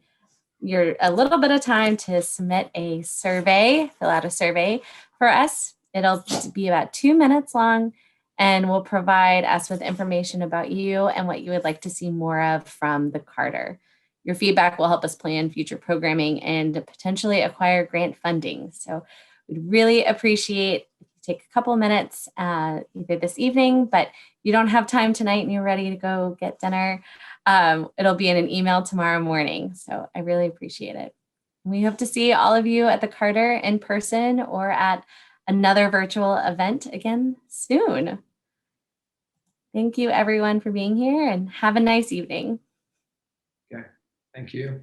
a little bit of time to submit a survey, fill out a survey for us. It'll be about 2 minutes long and will provide us with information about you and what you would like to see more of from the Carter. Your feedback will help us plan future programming and potentially acquire grant funding. So we'd really appreciate if you take a couple of minutes either this evening, but you don't have time tonight and you're ready to go get dinner. It'll be in an email tomorrow morning. So I really appreciate it. We hope to see all of you at the Carter in person or at another virtual event again soon. Thank you everyone for being here and have a nice evening. Okay, thank you.